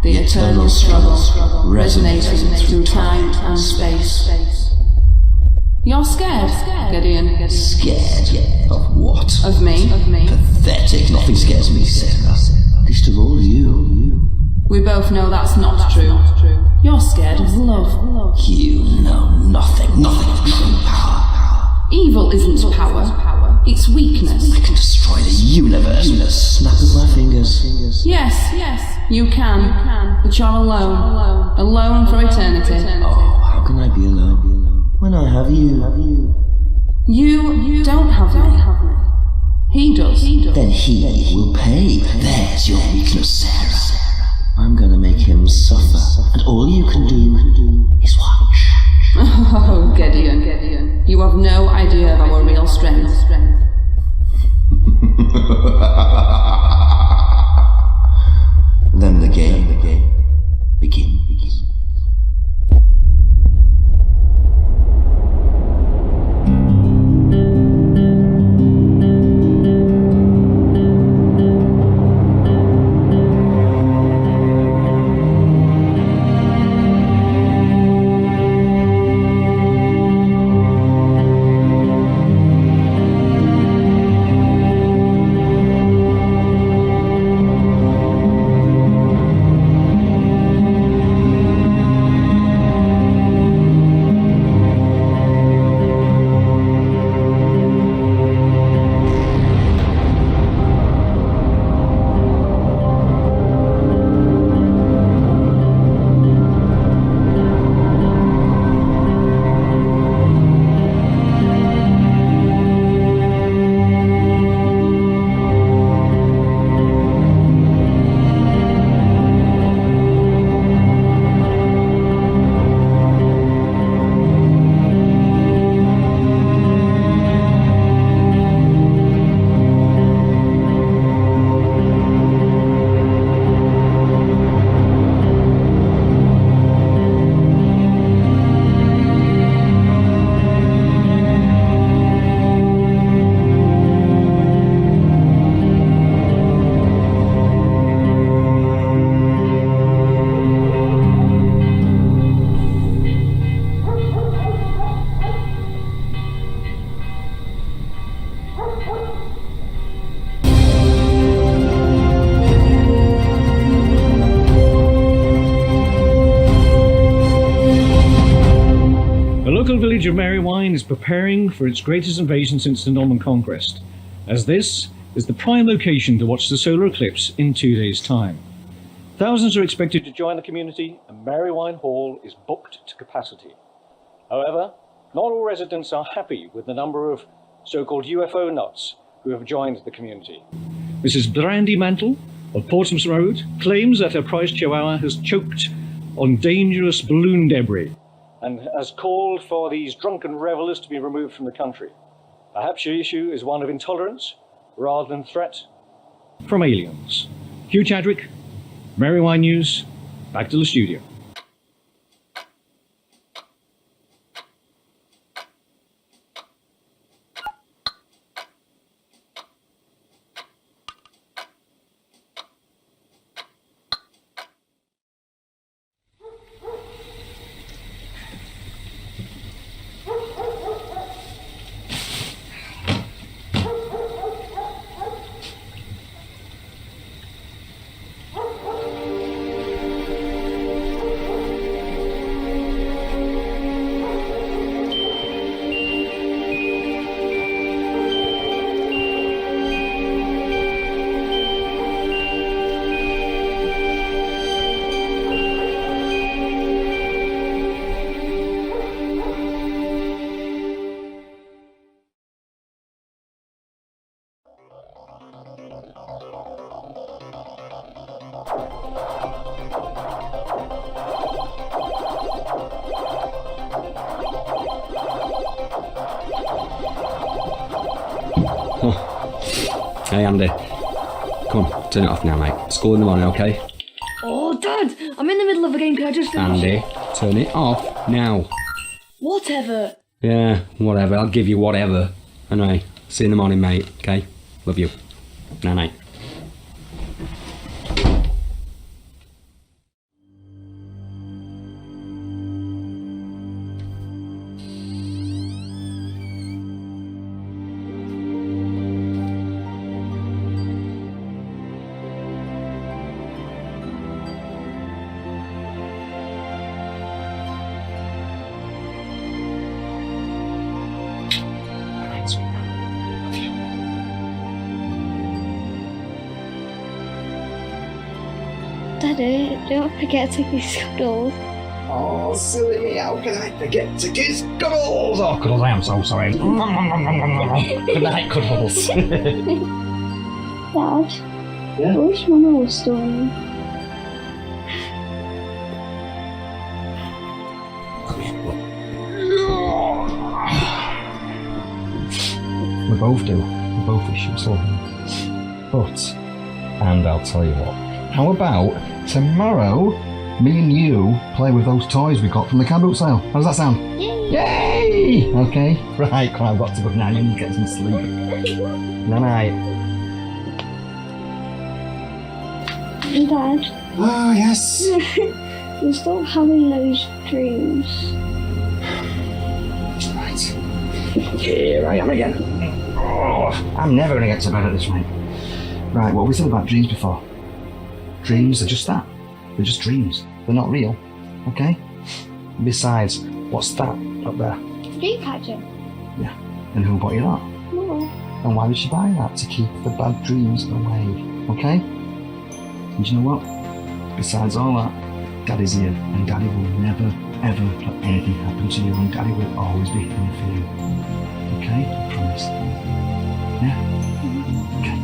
the eternal struggle, resonating through time and space. You're scared, Gideon. Scared? Of what? Of me. Pathetic. Nothing scares me, Sarah. Least of all you. We both know that's not true. You're scared of love. You know nothing of true power. Evil isn't power. It's weakness. I can destroy the universe with a snap of my fingers. Yes, you can. But you're alone. Alone for eternity. Oh, how can I be alone when I have you? You don't have me. He does. Then he will pay. There's your weakness, Sarah. I'm gonna make him suffer, and all you can do is watch. Oh, Gideon. You have no idea of our real strength. Then the game begins. The local village of Merrywine is preparing for its greatest invasion since the Norman conquest, as this is the prime location to watch the solar eclipse in 2 days' time. Thousands are expected to join the community, and Merrywine Hall is booked to capacity. However, not all residents are happy with the number of so-called UFO nuts who have joined the community. Mrs. Brandy Mantle of Portsmouth Road claims that her prized chihuahua has choked on dangerous balloon debris and has called for these drunken revelers to be removed from the country. Perhaps your issue is one of intolerance rather than threat from aliens. Hugh Chadwick, Merrywine News, back to the studio. Hey Andy, come on, turn it off now, mate. School in the morning, okay? Oh, Dad, I'm in the middle of a game. Can I just finish? Andy, turn it off now. Whatever. Yeah, whatever. I'll give you whatever. Anyway, see you in the morning, mate. Okay? Love you. Night night. Daddy, don't forget to kiss Cuddles. Oh, silly me, how can I forget to kiss Cuddles? Oh, Cuddles, I am so sorry. Good night, Cuddles. Dad, Yeah? I wish Mama was still in. We both do. We both wish she was still here. But, and I'll tell you what, how about tomorrow me and you play with those toys we got from the car boot sale? How does that sound? Yay! Yay! Okay, right, come on, I've got to go now. You need to get some sleep. Good night. Dad, Oh, yes. you're still having those dreams. Right. Here I am again. Oh, I'm never going to get to bed at this rate. Right, what we said about dreams before? Dreams are just that. They're just dreams. They're not real. Okay? Besides, what's that up there? Dream catcher. Yeah. And who bought you that? Mama. And why did she buy that? To keep the bad dreams away. Okay? And you know what? Besides all that, Daddy's here, and Daddy will never, ever let anything happen to you, and Daddy will always be here for you. Okay? I promise. Yeah? Okay.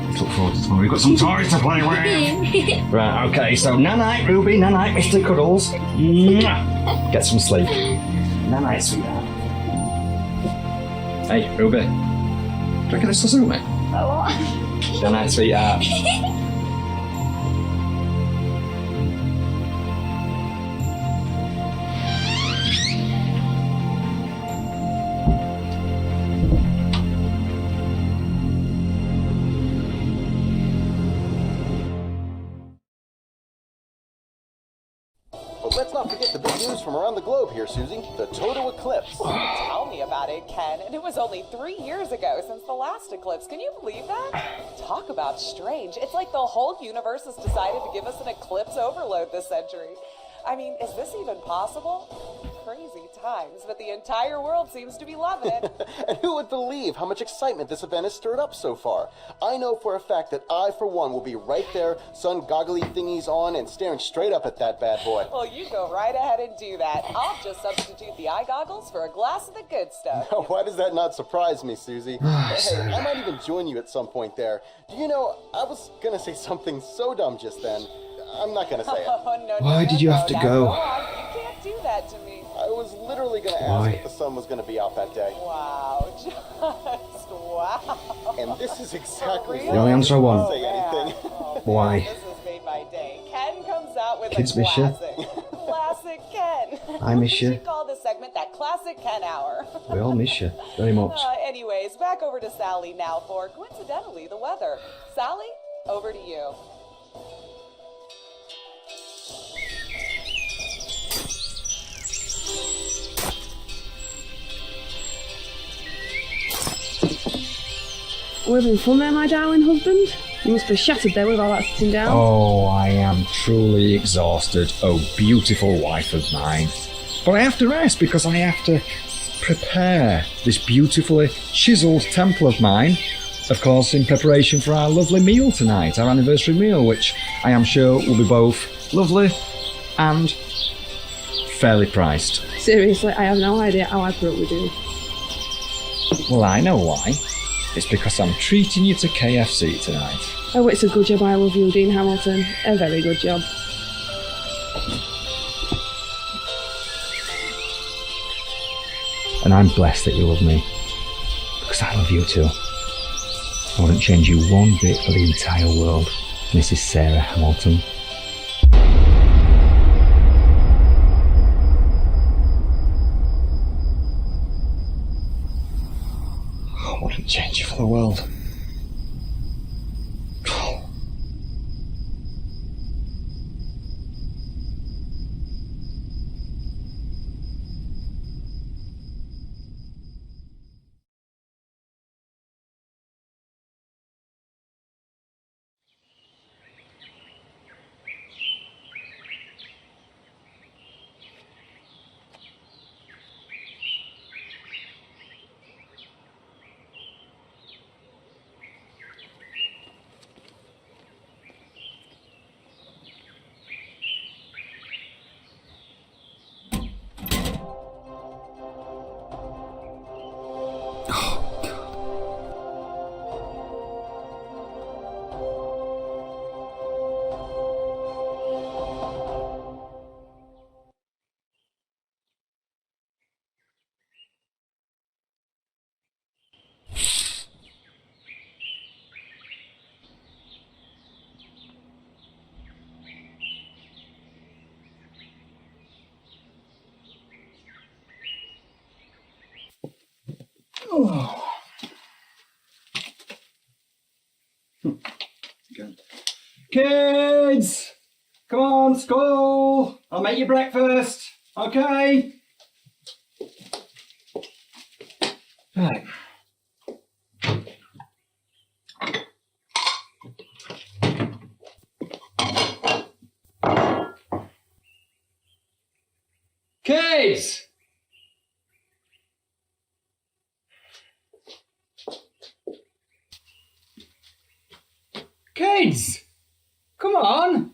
Let's look forward to tomorrow. We've got some toys to play with. Right, okay, so night-night, Ruby, night-night, Mr. Cuddles. Mwah. Get some sleep. Night-night, sweetheart. Hey, Ruby. Do you reckon this will suit me? Night-night, sweetheart. But let's not forget the big news from around the globe here, Susie. The total eclipse. Tell me about it, Ken. And it was only 3 years ago since the last eclipse. Can you believe that? Talk about strange. It's like the whole universe has decided to give us an eclipse overload this century. I mean, is this even possible? Crazy times, but the entire world seems to be loving it. And who would believe how much excitement this event has stirred up so far? I know for a fact that I, for one, will be right there, sun goggly thingies on, and staring straight up at that bad boy. Well, you go right ahead and do that. I'll just substitute the eye goggles for a glass of the good stuff. Why does that not surprise me, Susie? Hey, I might even join you at some point there. Do you know, I was gonna say something so dumb just then. I'm not gonna say it. Oh, no, Why did you have to Now go? on. You can't do that to me. I was literally gonna Why? ask if the sun was gonna be out that day. Wow, just wow. And this is exactly The why only answer I want. say anything. Why? This has made my day. Ken comes out with Kids a miss ya. classic. Classic Ken. I miss We ya. should call this segment that Classic Ken Hour. We all miss you very much. Anyways, back over to Sally now for, coincidentally, the weather. Sally, over to you. We're having fun there, my darling husband. You must be shattered there with all that sitting down. Oh, I am truly exhausted, oh beautiful wife of mine. But I have to rest because I have to prepare this beautifully chiselled temple of mine, of course, in preparation for our lovely meal tonight, our anniversary meal, which I am sure will be both lovely and fairly priced. Seriously, I have no idea how I put up with you. Well, I know why. It's because I'm treating you to KFC tonight. Oh, it's a good job I love you, Dean Hamilton. A very good job. And I'm blessed that you love me, because I love you too. I wouldn't change you one bit for the entire world, Mrs. Sarah Hamilton. I wouldn't change you for the world. Kids! Come on, school! I'll make you breakfast, okay? Right. Kids! Kids! Come on!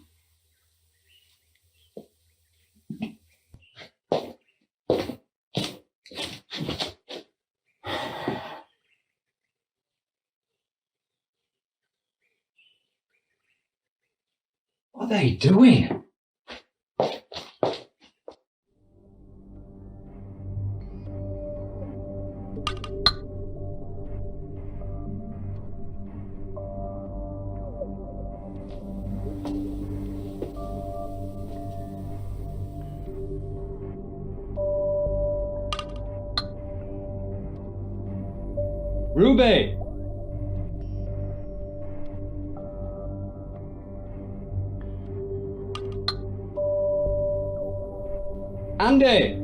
What are they doing? Ruby! Andy!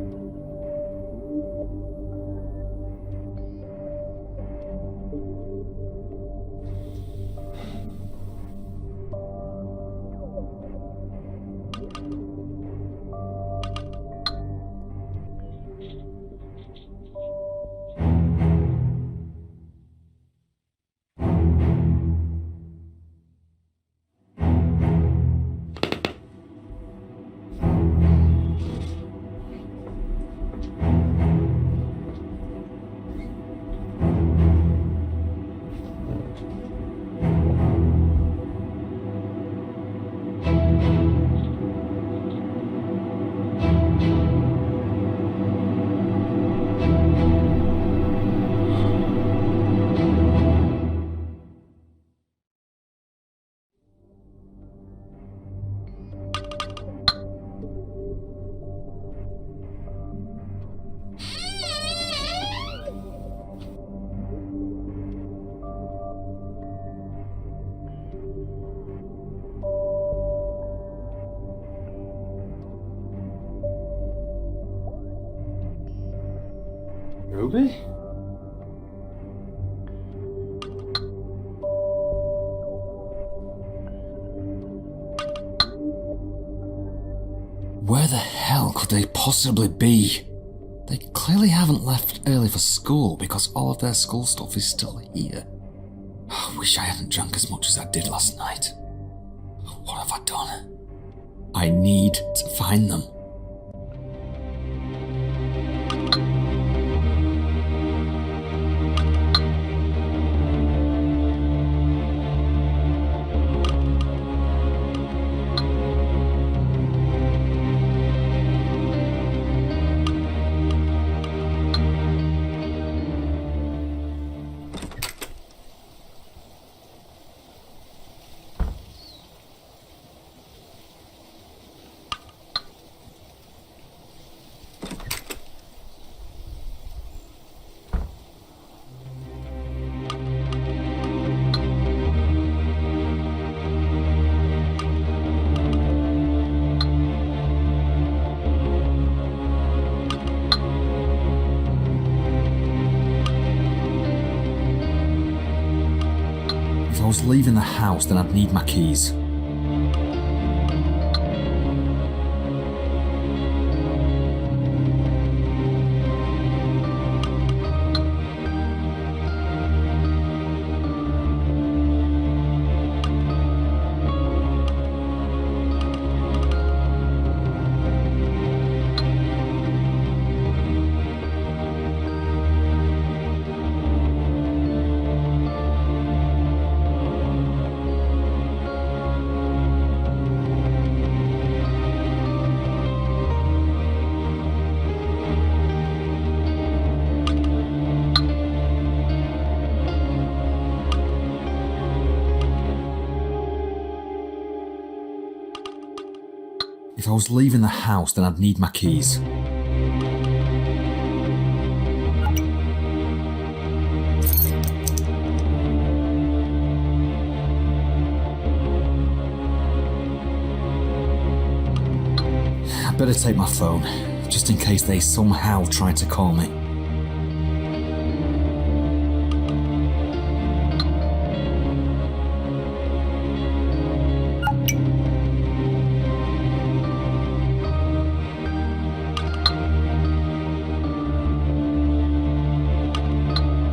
Ruby? Where the hell could they possibly be? They clearly haven't left early for school because all of their school stuff is still here. I wish I hadn't drunk as much as I did last night. What have I done? I need to find them. If I was leaving the house, then I'd need my keys. If I was leaving the house, then I'd need my keys. Better take my phone, just in case they somehow try to call me.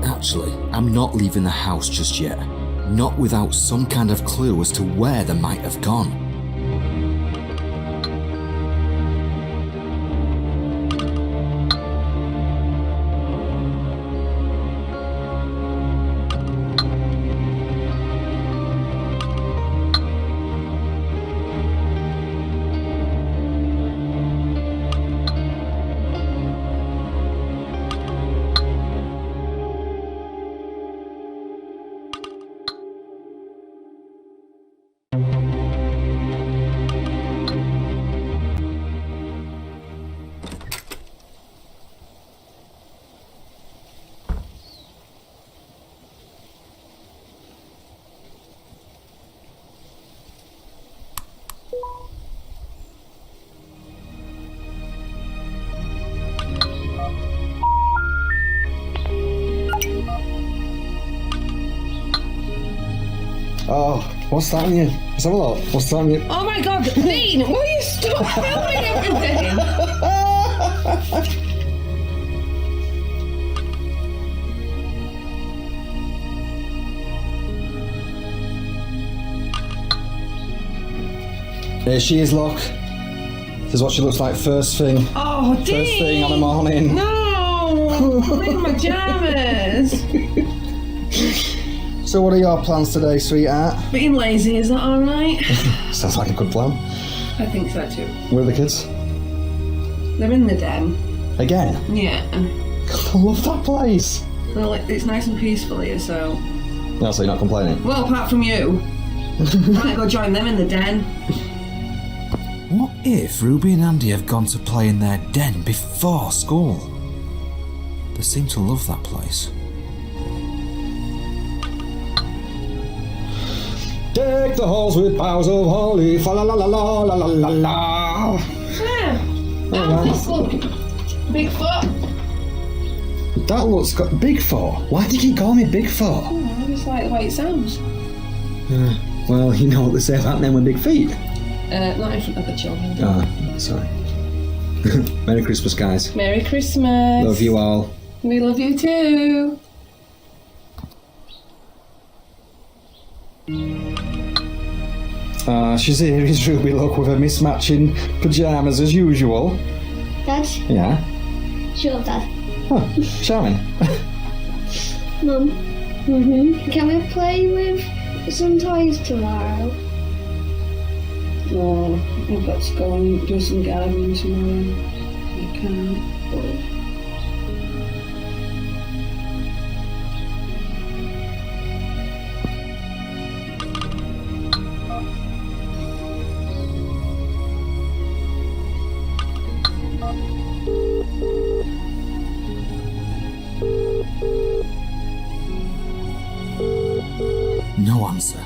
Actually, I'm not leaving the house just yet. Not without some kind of clue as to where they might have gone. Oh, what's that on you? Let's have a look. What's that on you? Oh my god, Dean, will you stop filming everything? There she is, look. This is what she looks like first thing. Oh, Dean! First thing on the morning. No! I'm in my pyjamas. So what are your plans today, sweetheart? Being lazy, is that alright? Sounds like a good plan. I think so too. Where are the kids? They're in the den. Again? Yeah. God, I love that place. Well, it's nice and peaceful here, so... No, so you're not complaining? Well, apart from you. I might go join them in the den. What if Ruby and Andy have gone to play in their den before school? They seem to love that place. Deck the halls with boughs of holly, fa la la la la la la la la. Look, Bigfoot. That looks got Bigfoot. Why did you call me Bigfoot? Oh, it's like the way it sounds. Well, you know what they say about men with big feet. Not in front of the children. Ah, sorry. Merry Christmas, guys. Merry Christmas. Love you all. We love you too. She's here, is Ruby, look, with her mismatching pyjamas as usual. Dad? Yeah. Sure, Dad. Oh, charming. Mum? Can we play with some toys tomorrow? Oh, I've got to go and do some gardening tomorrow. I can't. No answer.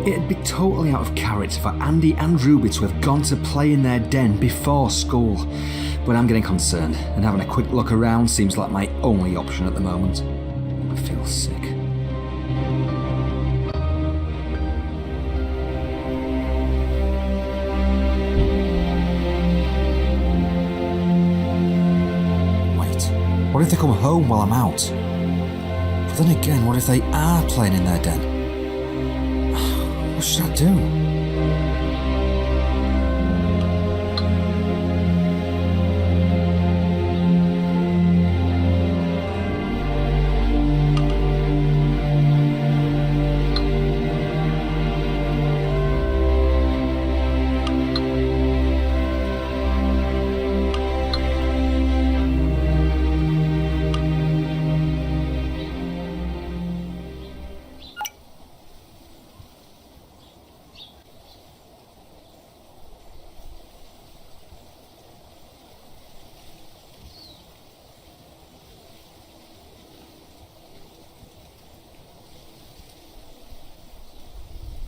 It'd be totally out of character for Andy and Ruby to have gone to play in their den before school. But I'm getting concerned, and having a quick look around seems like my only option at the moment. I feel sick. Wait, what if they come home while I'm out? But then again, what if they are playing in their den? What should I do?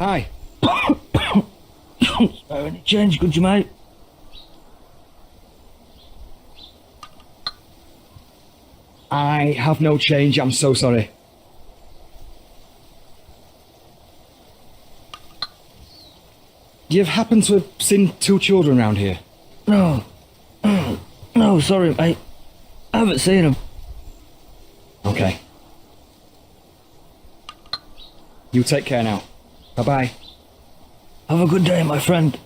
Hi. Any change, could you, mate? I have no change, I'm so sorry. Do you happen to have seen two children round here? No. No, sorry, mate. I haven't seen them. Okay. You take care now. Bye-bye. Have a good day, my friend.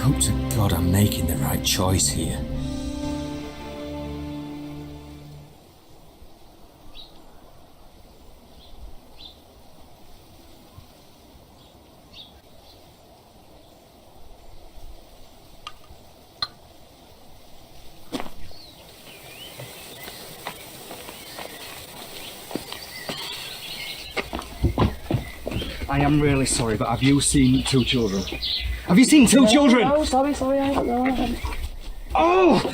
Hope to God I'm making the right choice here. I am really sorry, but have you seen two children? Have you seen two children? No, sorry, I don't know. Oh!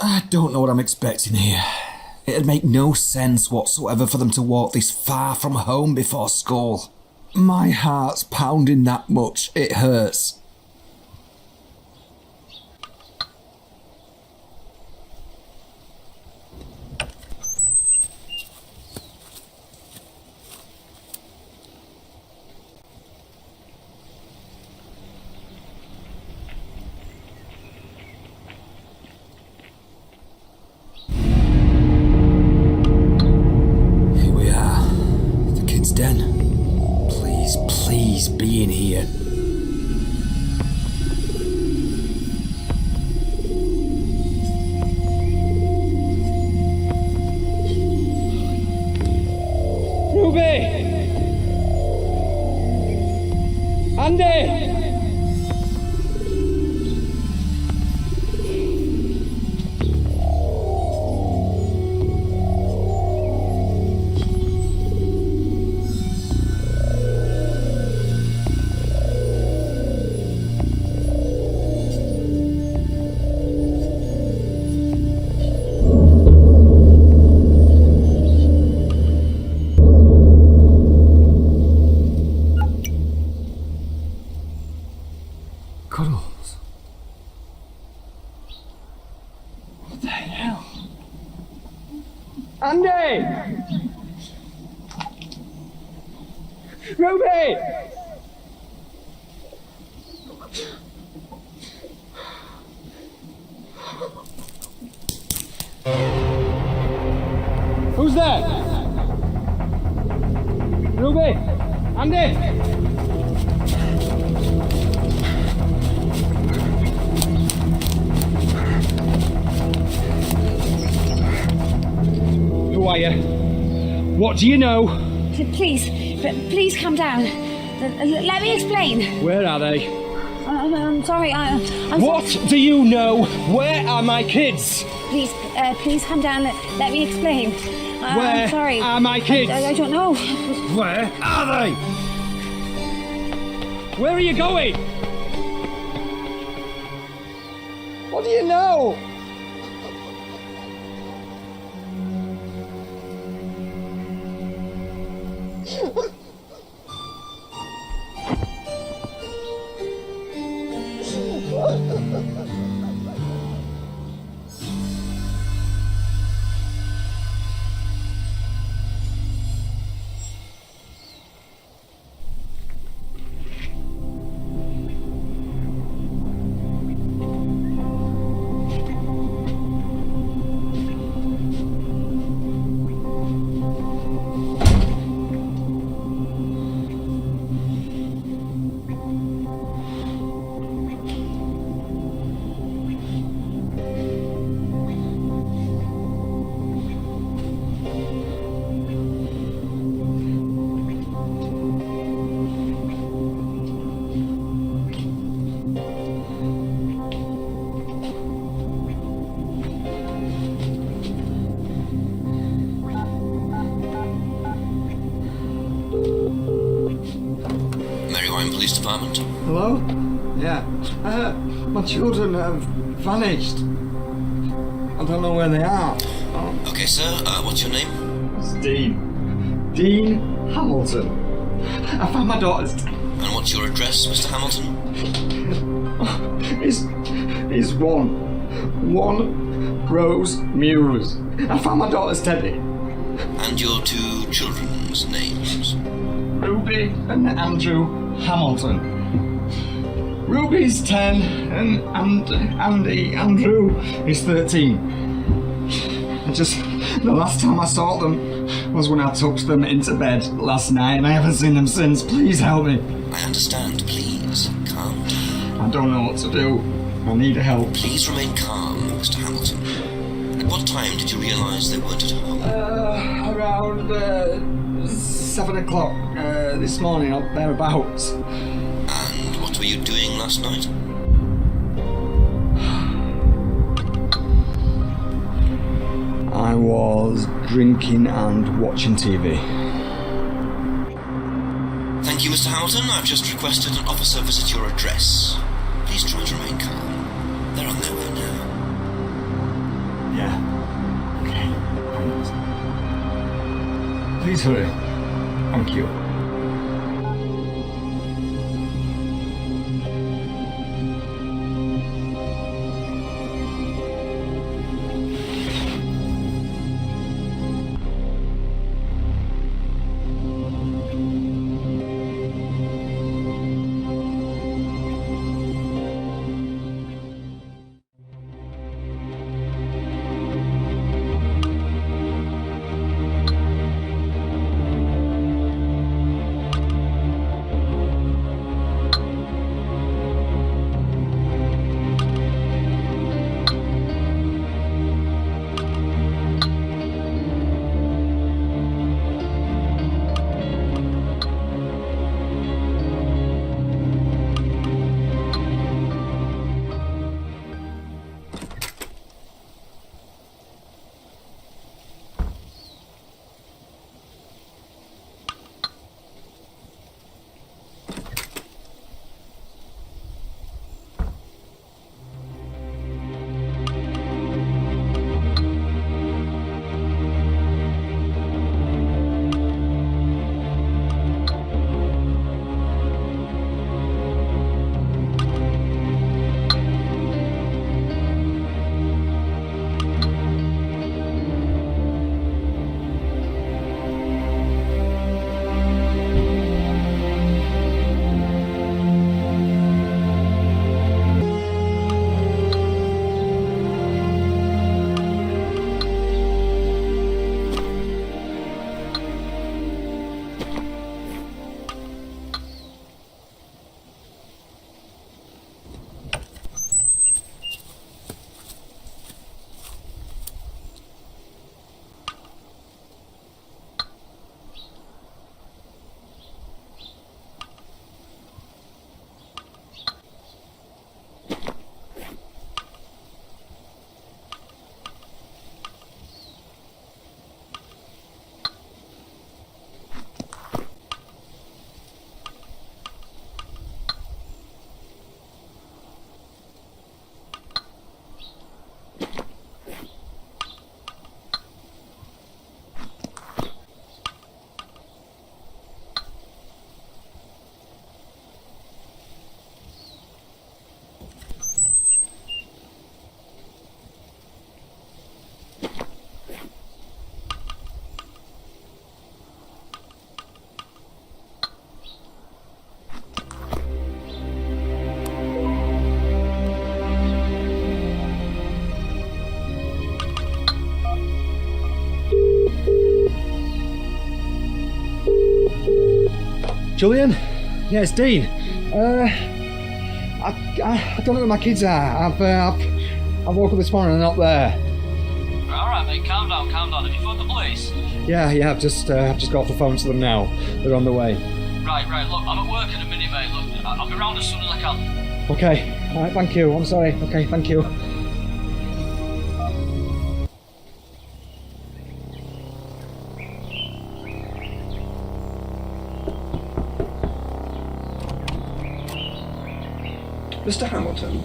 I don't know what I'm expecting here. It'd make no sense whatsoever for them to walk this far from home before school. My heart's pounding that much, it hurts. Den. Please be in here. Andy! Ruby! Who's there? Ruby! Andy! Who are you? What do you know? Please come down. Let me explain. Where are they? I'm sorry. I'm What sorry. do you know? Where are my kids? Please come down. Let me explain. Where I'm sorry. are my kids? I don't know. Where are they? Where are you going? What do you know? Police Department. Hello? Yeah. My children have vanished. I don't know where they are. Okay, sir. What's your name? It's Dean. Dean Hamilton. I found my daughter's... And what's your address, Mr. Hamilton? It's one Rose Muse. I found my daughter's teddy. And your two children's names? Ruby and Andrew Hamilton. Ruby's 10 and Andrew is 13. The last time I saw them was when I tucked them into bed last night and I haven't seen them since. Please help me. I understand. Please, calm down. I don't know what to do. I need help. Please remain calm, Mr. Hamilton. At what time did you realise they weren't at home? Around 7 o'clock this morning, or thereabouts. And what were you doing last night? I was drinking and watching TV. Thank you, Mr. Hamilton. I've just requested an officer visit your address. Please try to remain calm. They're on their way now. Yeah. Okay. Please hurry. Thank you. Julian? Yeah, it's Dean. I don't know where my kids are. I woke up this morning and they're not there. Alright, mate, calm down. Have you phoned the police? Yeah, I've just got off the phone to them now. They're on the way. Right, look, I'm at work in a minute, mate. Look, I'll be round as soon as I can. Okay, alright, thank you. I'm sorry. Okay, thank you. Mr. Hamilton?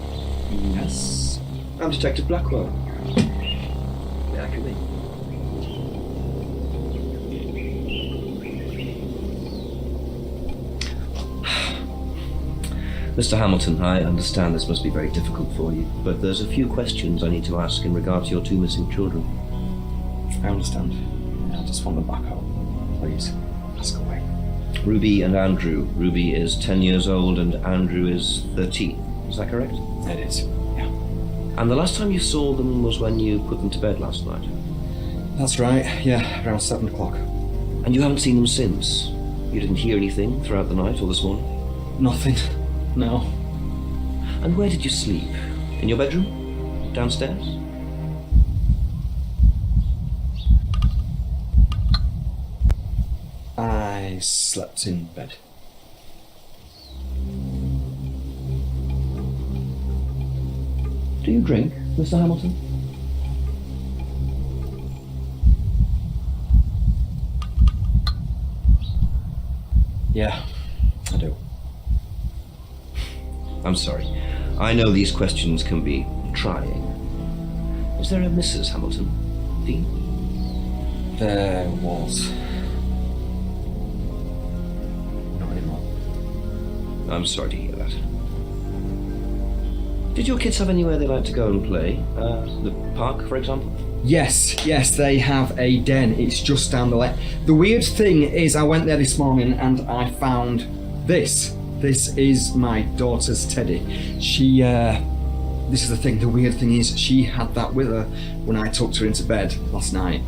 Yes? I'm Detective Blackwell. May I come in? Mr. Hamilton, I understand this must be very difficult for you, but there's a few questions I need to ask in regard to your two missing children. I understand. I just want them back home. Please, ask away. Ruby and Andrew. Ruby is 10 years old and Andrew is 13. Is that correct? It is, yeah. And the last time you saw them was when you put them to bed last night? That's right, yeah, around 7 o'clock. And you haven't seen them since? You didn't hear anything throughout the night or this morning? Nothing, no. And where did you sleep? In your bedroom? Downstairs? I slept in bed. Do you drink, Mr. Hamilton? Yeah, I do. I'm sorry. I know these questions can be trying. Is there a Mrs. Hamilton? Dean? There was. Not anymore. I'm sorry to hear that. Did your kids have anywhere they like to go and play? The park, for example? Yes, they have a den. It's just down the lane. The weird thing is I went there this morning and I found this. This is my daughter's teddy. This is the thing, the weird thing is she had that with her when I tucked her into bed last night.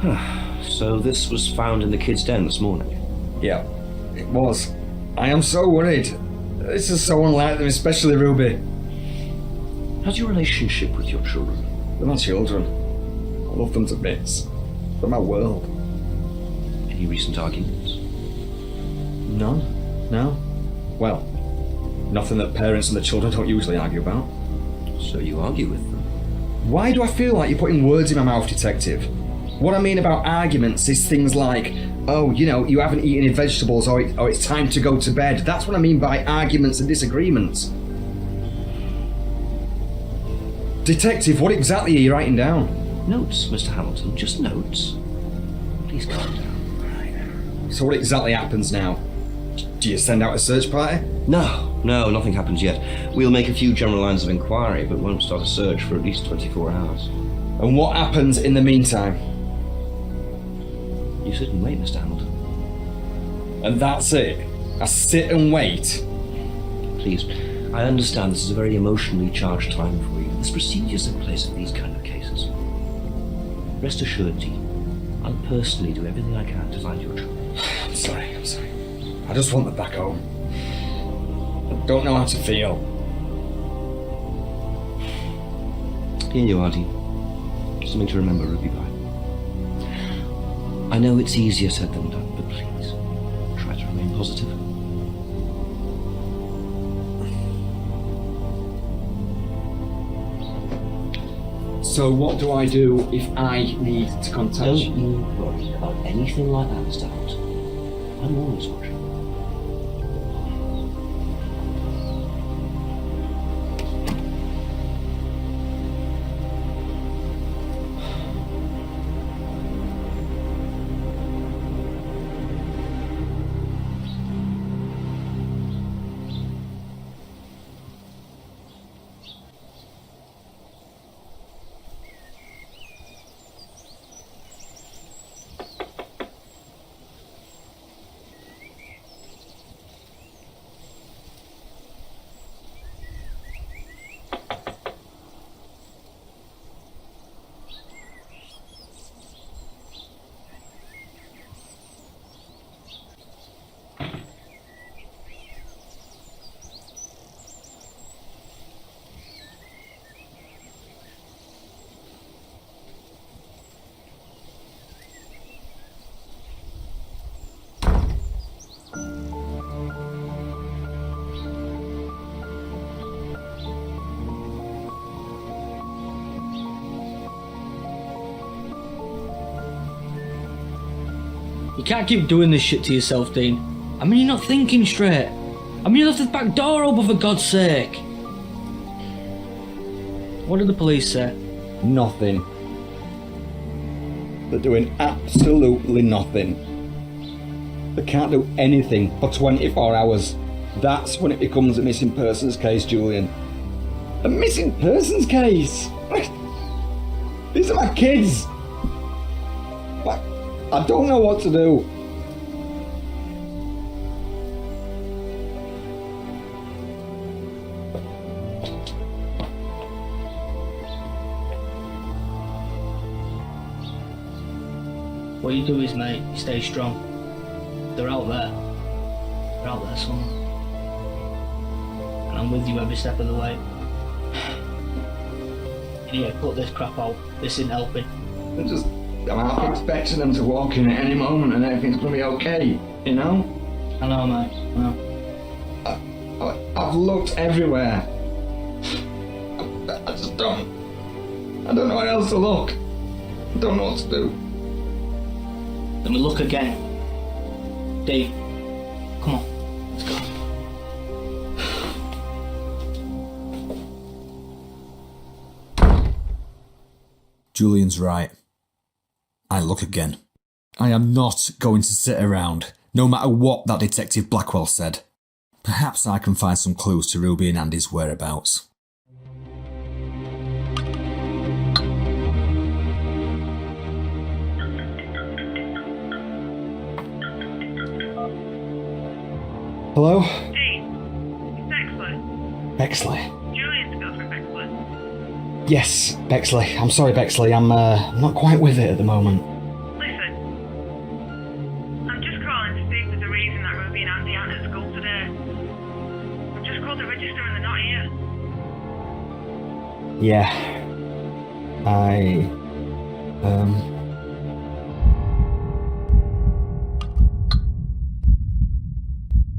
So this was found in the kids' den this morning? Yeah, it was. I am so worried. This is so unlike them, especially Ruby. How's your relationship with your children? They're my children. I love them to bits. They're my world. Any recent arguments? None. No. Well, nothing that parents and the children don't usually argue about. So you argue with them? Why do I feel like you're putting words in my mouth, Detective? What I mean about arguments is things like, oh, you haven't eaten any vegetables, or it's time to go to bed. That's what I mean by arguments and disagreements. Detective, what exactly are you writing down? Notes, Mr. Hamilton, just notes. Please calm down. Right. So what exactly happens now? Do you send out a search party? No, nothing happens yet. We'll make a few general lines of inquiry, but won't start a search for at least 24 hours. And what happens in the meantime? You sit and wait, Mr. Hamilton. And that's it? I sit and wait? Please, I understand this is a very emotionally charged time for you. There's procedures in place for these kind of cases. Rest assured, Dean, I'll personally do everything I can to find your children. I'm sorry. I just want them back home. I don't know how to feel. Here you are, Dean. Something to remember, Ruby by. I know it's easier said than done, but please, try to remain positive. So what do I do if I need to contact Don't you? you worry about anything like that, Mr. Hamilton. I'm always watching. You can't keep doing this shit to yourself, Dean. I mean, you're not thinking straight. I mean, you left the back door open for God's sake. What did the police say? Nothing. They're doing absolutely nothing. They can't do anything for 24 hours. That's when it becomes a missing persons case, Julian. A missing persons case? These are my kids. I don't know what to do. What you do is, mate, you stay strong. They're out there. They're out there somewhere. And I'm with you every step of the way. You need to cut this crap out. This isn't helping. I'm half expecting them to walk in at any moment and everything's gonna be okay, you know? I know, mate. I know. I've looked everywhere. I just don't. I don't know where else to look. I don't know what to do. Then we look again. Dave, come on, let's go. Julian's right. I look again. I am not going to sit around, no matter what that Detective Blackwell said. Perhaps I can find some clues to Ruby and Andy's whereabouts. Hello? Dean, it's Bexley. Bexley? Julian's girlfriend, Bexley. Yes, Bexley. I'm sorry, Bexley. I'm not quite with it at the moment. Listen, I'm just calling to see if there's a reason that Ruby and Andy aren't at school today. I've just called the register and they're not here. Yeah.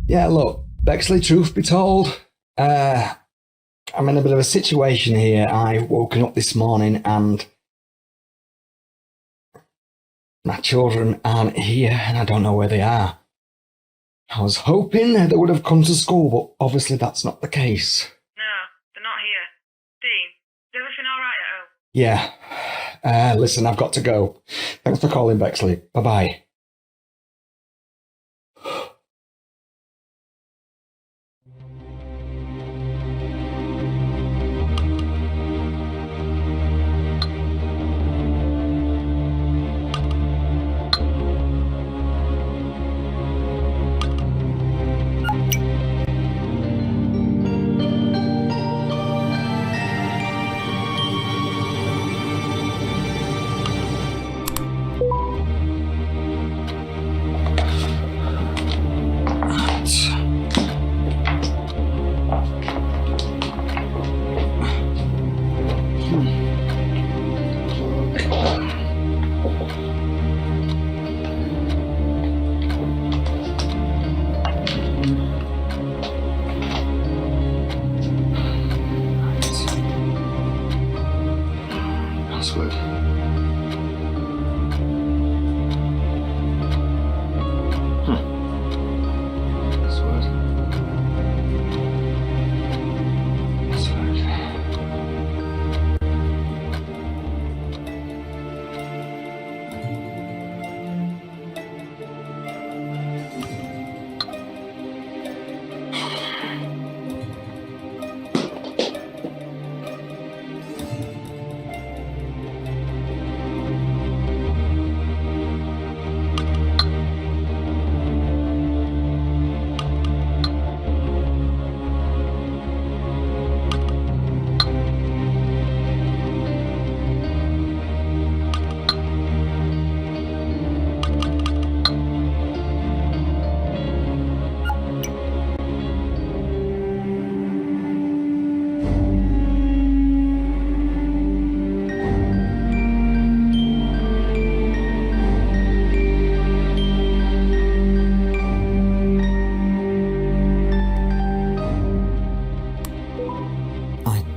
Yeah, look, Bexley, truth be told, I'm in a bit of a situation here. I've woken up this morning and my children aren't here and I don't know where they are. I was hoping they would have come to school, but obviously that's not the case. No, they're not here. Dean, is everything alright at home? Yeah. Listen, I've got to go. Thanks for calling, Bexley. Bye-bye.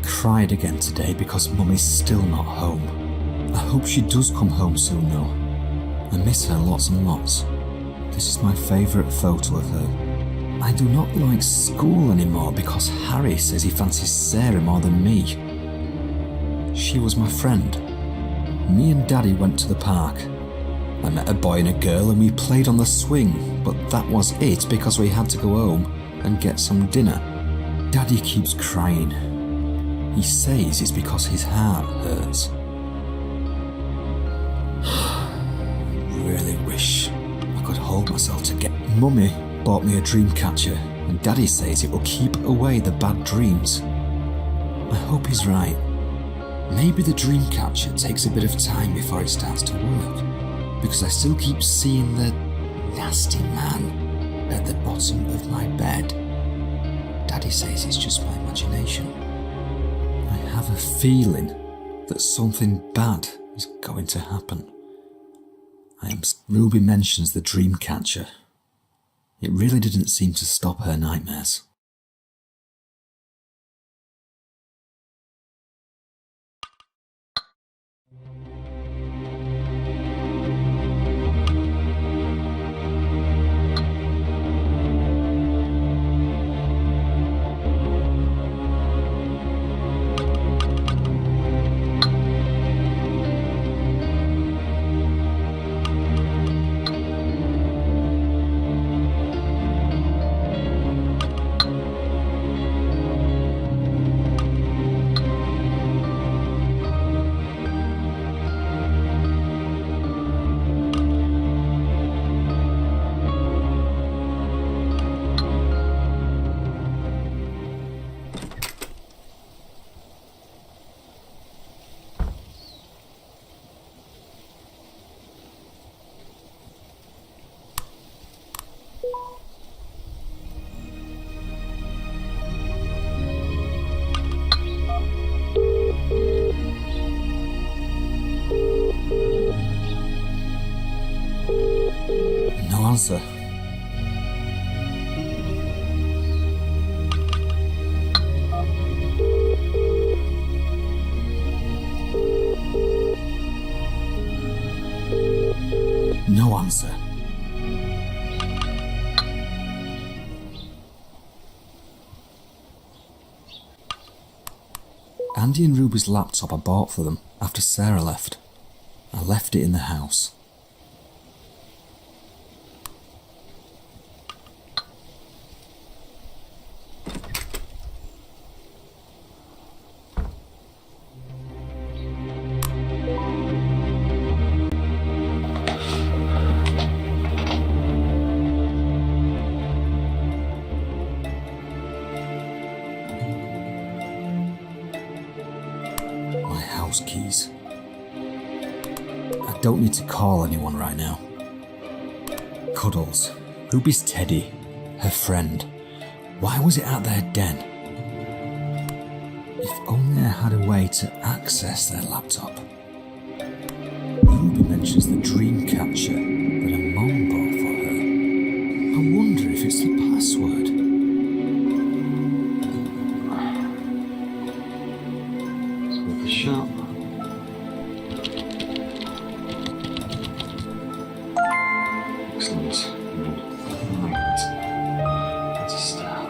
Cried again today because Mummy's still not home. I hope she does come home soon though. I miss her lots and lots. This is my favourite photo of her. I do not like school anymore because Harry says he fancies Sarah more than me. She was my friend. Me and Daddy went to the park. I met a boy and a girl and we played on the swing, but that was it because we had to go home and get some dinner. Daddy keeps crying. He says it's because his heart hurts. Really wish I could hold myself to get. Mummy bought me a dream catcher and Daddy says it will keep away the bad dreams. I hope he's right. Maybe the dream catcher takes a bit of time before it starts to work, because I still keep seeing the nasty man at the bottom of my bed. Daddy says it's just my imagination. I have a feeling that something bad is going to happen. Ruby mentions the dream catcher. It really didn't seem to stop her nightmares. No answer. No answer. Andy and Ruby's laptop I bought for them after Sarah left. I left it in the house. Keys. I don't need to call anyone right now. Cuddles, Ruby's teddy, her friend. Why was it at their den? If only I had a way to access their laptop. Ruby mentions the dream catcher that her mom bought for her. I wonder if it's the password. It's worth a shot. Excellent. Right. Let's start.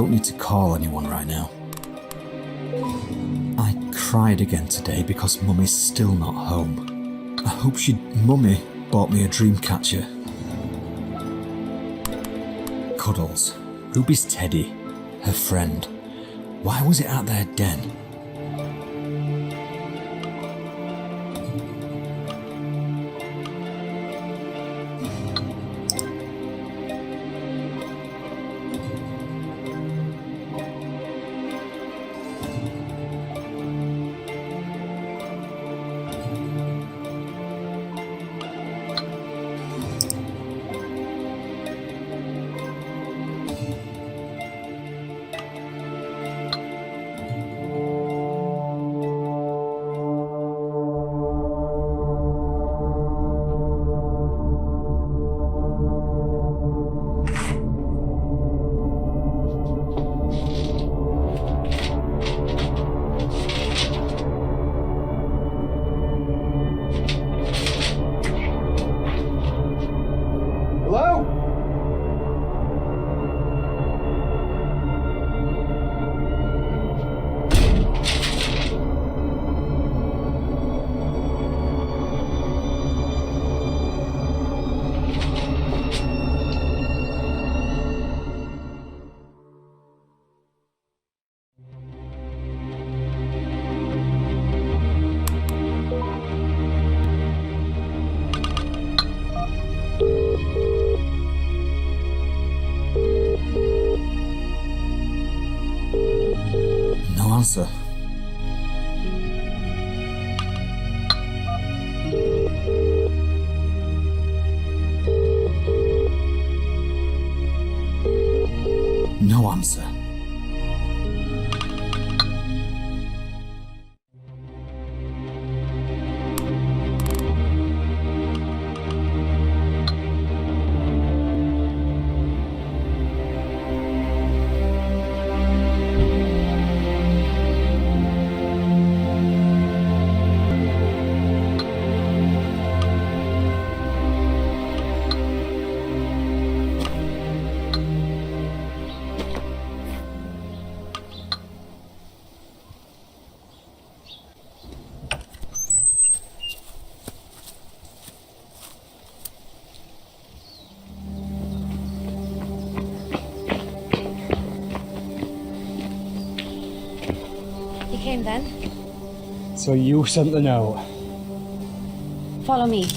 don't need to call anyone right now. I cried again today because Mummy's still not home. I hope Mummy bought me a dream catcher. Cuddles. Ruby's teddy. Her friend. Why was it at their den? No answer. No answer. Came then. So you sent the note? Follow me.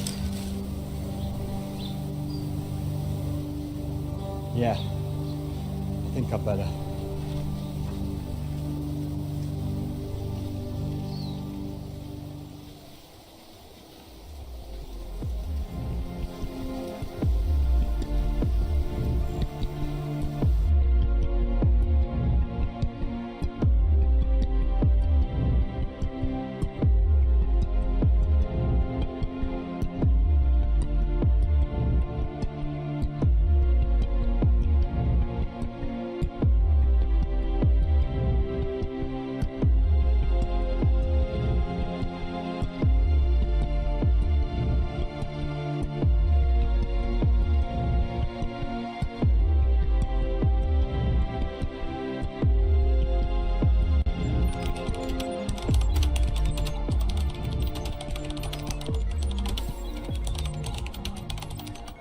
Yeah. I think I'd better.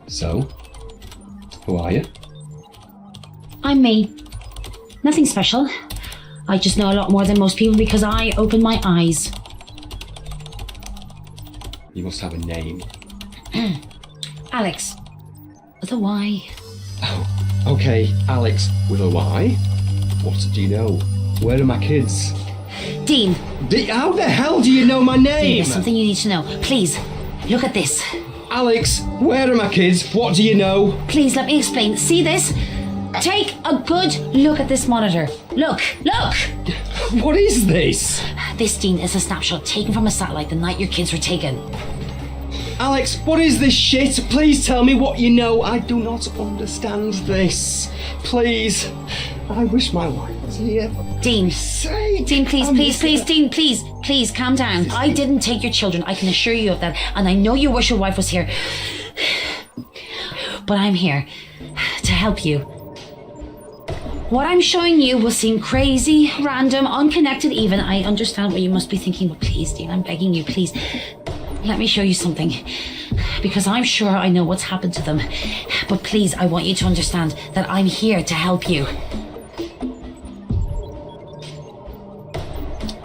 So, who are you? I'm me. Nothing special. I just know a lot more than most people because I open my eyes. You must have a name. Alex. With a Y. Oh, okay, Alex with a Y. What do you know? Where are my kids? Dean. How the hell do you know my name? Dean, there's something you need to know. Please, look at this. Alex, where are my kids? What do you know? Please, let me explain. See this? Take a good look at this monitor. Look, look! What is this? This, Dean, is a snapshot taken from a satellite the night your kids were taken. Alex, what is this shit? Please tell me what you know. I do not understand this. Please. I wish my wife was here. Dean. Dean, please, Dean, please, calm down. I didn't take your children, I can assure you of that, and I know you wish your wife was here. But I'm here to help you. What I'm showing you will seem crazy, random, unconnected even. I understand what you must be thinking, but please, Dean, I'm begging you, please. Let me show you something. Because I'm sure I know what's happened to them. But please, I want you to understand that I'm here to help you.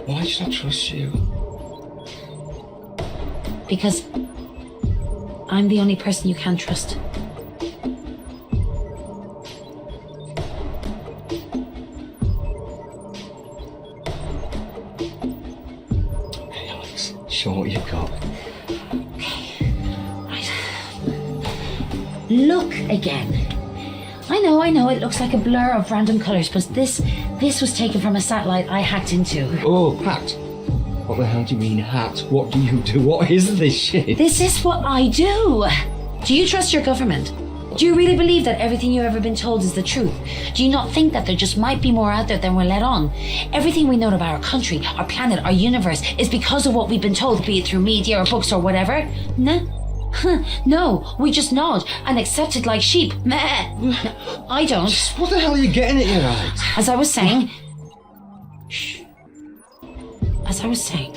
Why should I trust you? Because I'm the only person you can trust. Okay, Alex, show what you've got. Look again. I know, it looks like a blur of random colours, but this was taken from a satellite I hacked into. Oh, hacked? What the hell do you mean hacked? What do you do? What is this shit? This is what I do. Do you trust your government? Do you really believe that everything you've ever been told is the truth? Do you not think that there just might be more out there than we're let on? Everything we know about our country, our planet, our universe is because of what we've been told, be it through media or books or whatever? No, we just nod and accept it like sheep. Meh. I don't. What the hell are you getting at here, Alex? As I was saying... Shh. As I was saying,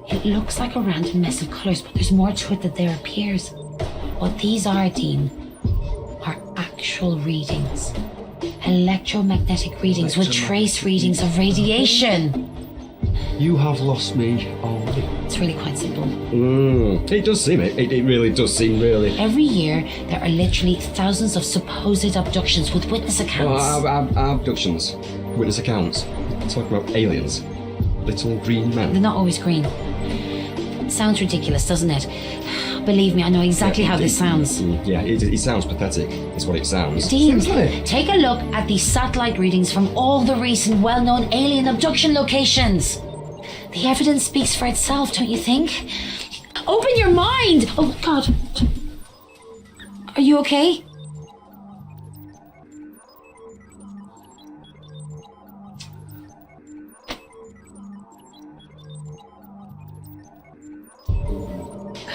it looks like a random mess of colours, but there's more to it than there appears. What these are, Dean, are actual readings. Electromagnetic readings with trace readings of radiation. You have lost me already. It's really quite simple. It does seem it. It really does seem really. Every year, there are literally thousands of supposed abductions with witness accounts. Abductions. Witness accounts. Talking about aliens. Little green men. They're not always green. Sounds ridiculous, doesn't it? Believe me, I know exactly how this sounds. Yeah, it sounds pathetic, is what it sounds. Dean, take a look at these satellite readings from all the recent well-known alien abduction locations. The evidence speaks for itself, don't you think? Open your mind! Oh, God. Are you okay?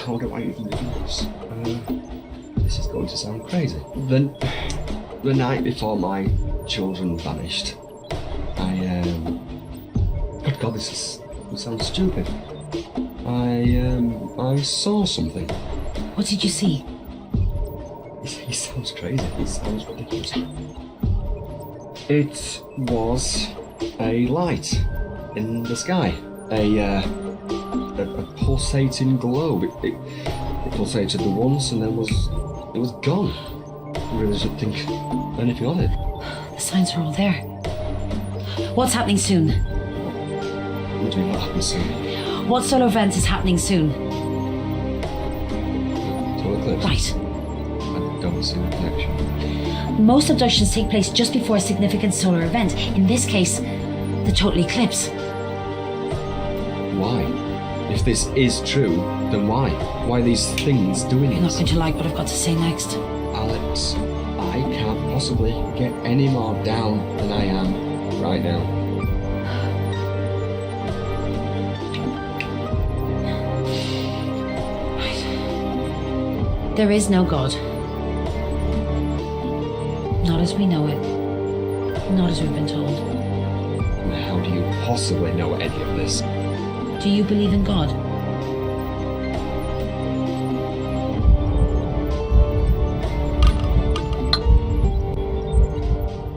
How do I even do this? This is going to sound crazy. The night before my children vanished, Good God, this sounds stupid. I saw something. What did you see? It sounds crazy. It sounds ridiculous. It was a light in the sky. A pulsating globe. It pulsated the once and then it was gone. I really didn't think anything of it. The signs are all there. What's happening soon? What do you mean what happens soon? What solar event is happening soon? Solar eclipse? Right. I don't see the connection. Most abductions take place just before a significant solar event. In this case, the total eclipse. Why? If this is true, then why? Why are these things doing You're not this? going to like what I've got to say next. Alex, I can't possibly get any more down than I am right now. There is no God. Not as we know it. Not as we've been told. How do you possibly know any of this? Do you believe in God?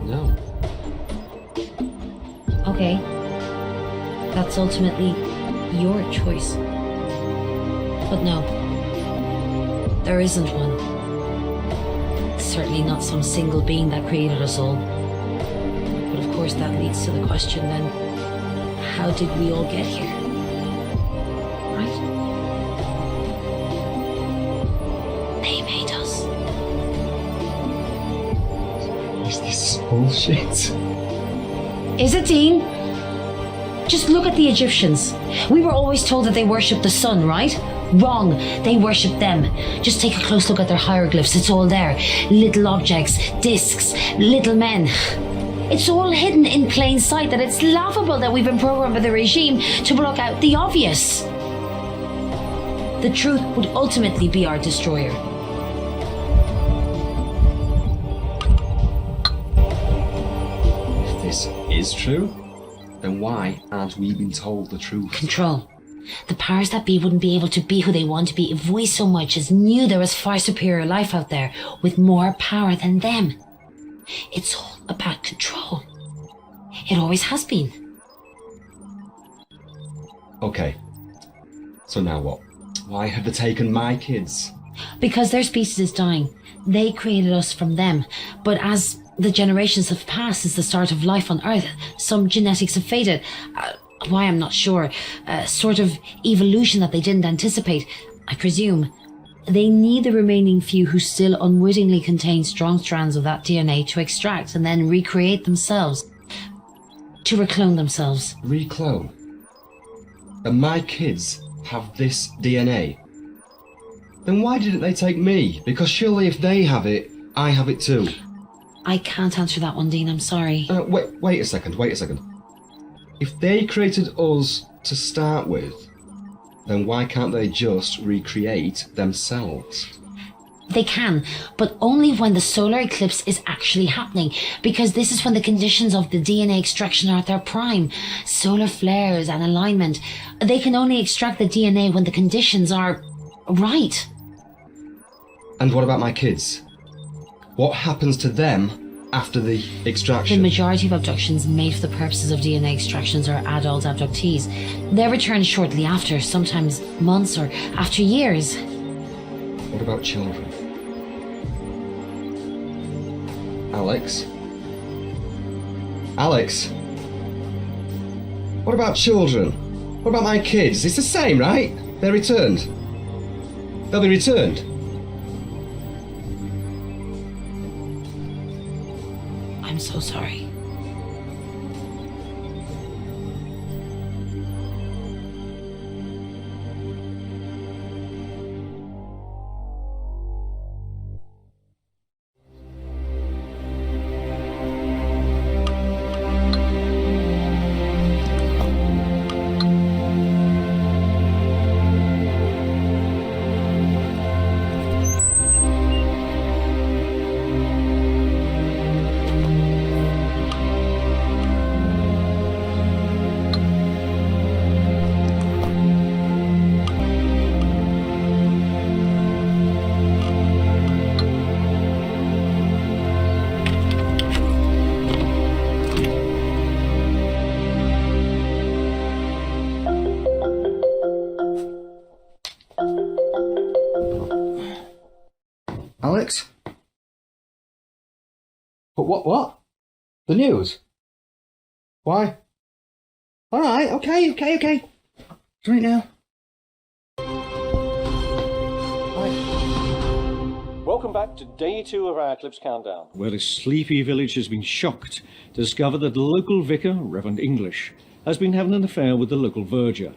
No. Okay. That's ultimately your choice. But no. There isn't one. Certainly not some single being that created us all. But of course that leads to the question then, how did we all get here? Right? They made us. Is this bullshit? Is it, Dean? Just look at the Egyptians. We were always told that they worshipped the sun, right? Wrong. They worshipped them. Just take a close look at their hieroglyphs. It's all there. Little objects, discs, little men. It's all hidden in plain sight that it's laughable that we've been programmed by the regime to block out the obvious. The truth would ultimately be our destroyer. is true, then why aren't we being told the truth? Control. The powers that be wouldn't be able to be who they want to be if we so much as knew there was far superior life out there with more power than them. It's all about control. It always has been. Okay. So now what? Why have they taken my kids? Because their species is dying. They created us from them. But as the generations have passed since the start of life on Earth, some genetics have faded. Why, I'm not sure. A sort of evolution that they didn't anticipate, I presume. They need the remaining few who still unwittingly contain strong strands of that DNA to extract and then recreate themselves. To reclone themselves. Reclone? And my kids have this DNA? Then why didn't they take me? Because surely if they have it, I have it too. I can't answer that one, Dean, I'm sorry. Wait a second. If they created us to start with, then why can't they just recreate themselves? They can, but only when the solar eclipse is actually happening, because this is when the conditions of the DNA extraction are at their prime. Solar flares and alignment. They can only extract the DNA when the conditions are right. And what about my kids? What happens to them after the extraction? The majority of abductions made for the purposes of DNA extractions are adult abductees. They're returned shortly after, sometimes months or after years. What about children? Alex? What about children? What about my kids? It's the same, right? They're returned. They'll be returned. I'm so sorry. Alex? But what? The news? Why? Alright, okay. Right now. Welcome back to day 2 of our Eclipse Countdown, where this sleepy village has been shocked to discover that the local vicar, Reverend English, has been having an affair with the local verger.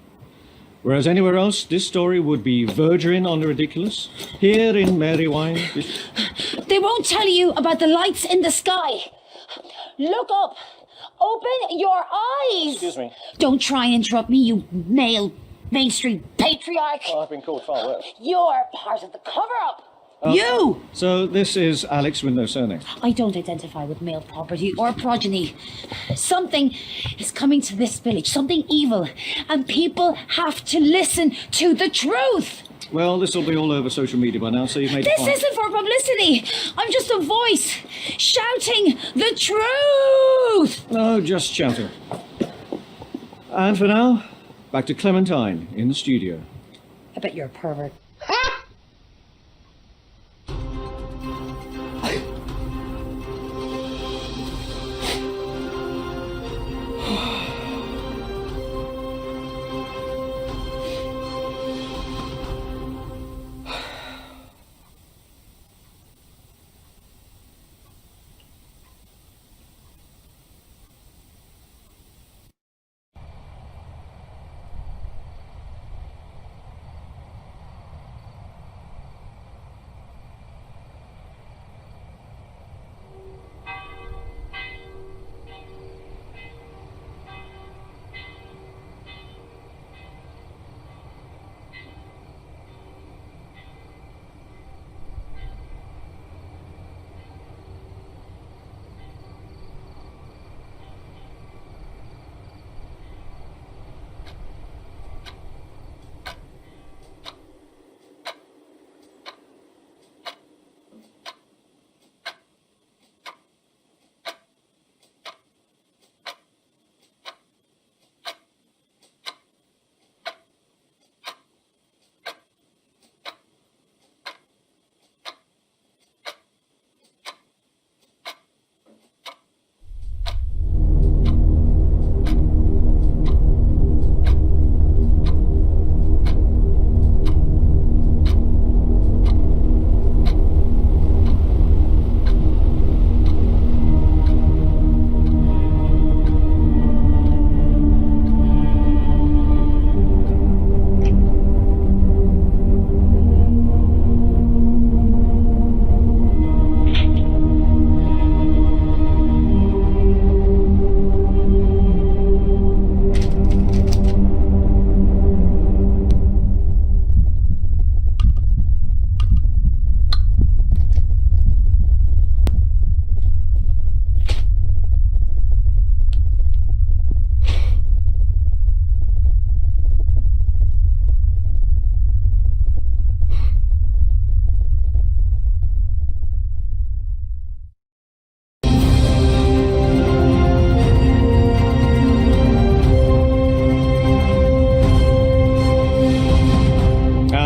Whereas anywhere else, this story would be vergering on the ridiculous. Here in Marywine... They won't tell you about the lights in the sky. Look up. Open your eyes. Excuse me. Don't try and interrupt me, you male Main Street patriarch. Oh, I've been called far worse. You're part of the cover-up. You! So this is Alex with no surname. I don't identify with male property or progeny. Something is coming to this village, something evil, and people have to listen to the truth. Well, this will be all over social media by now, so you've made This the point. isn't for publicity. I'm just a voice shouting the truth. No, just shouting. And for now, back to Clementine in the studio. I bet you're a pervert.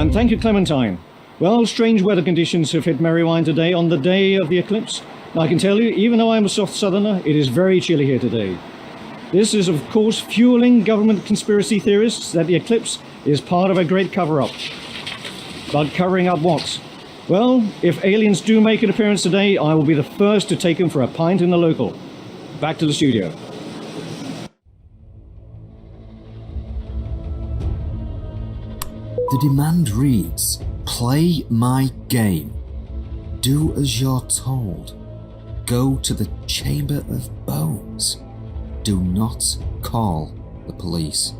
And thank you, Clementine. Well, strange weather conditions have hit Merrywine today on the day of the eclipse. And I can tell you, even though I'm a soft southerner, it is very chilly here today. This is, of course, fueling government conspiracy theorists that the eclipse is part of a great cover-up. But covering up what? Well, if aliens do make an appearance today, I will be the first to take them for a pint in the local. Back to the studio. The demand reads, play my game. Do as you're told. Go to the Chamber of Bones. Do not call the police.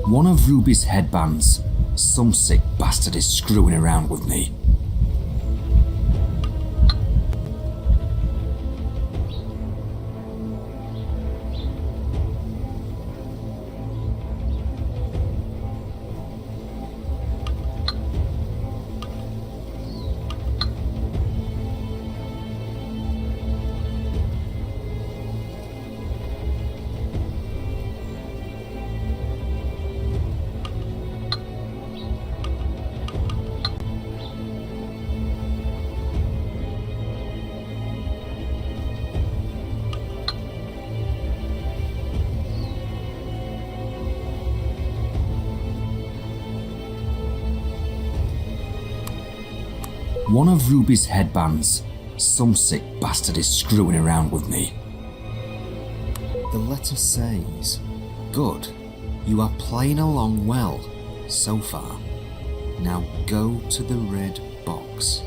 One of Ruby's headbands. Some sick bastard is screwing around with me. One of Ruby's headbands. Some sick bastard is screwing around with me. The letter says, good, you are playing along well, so far. Now go to the red box.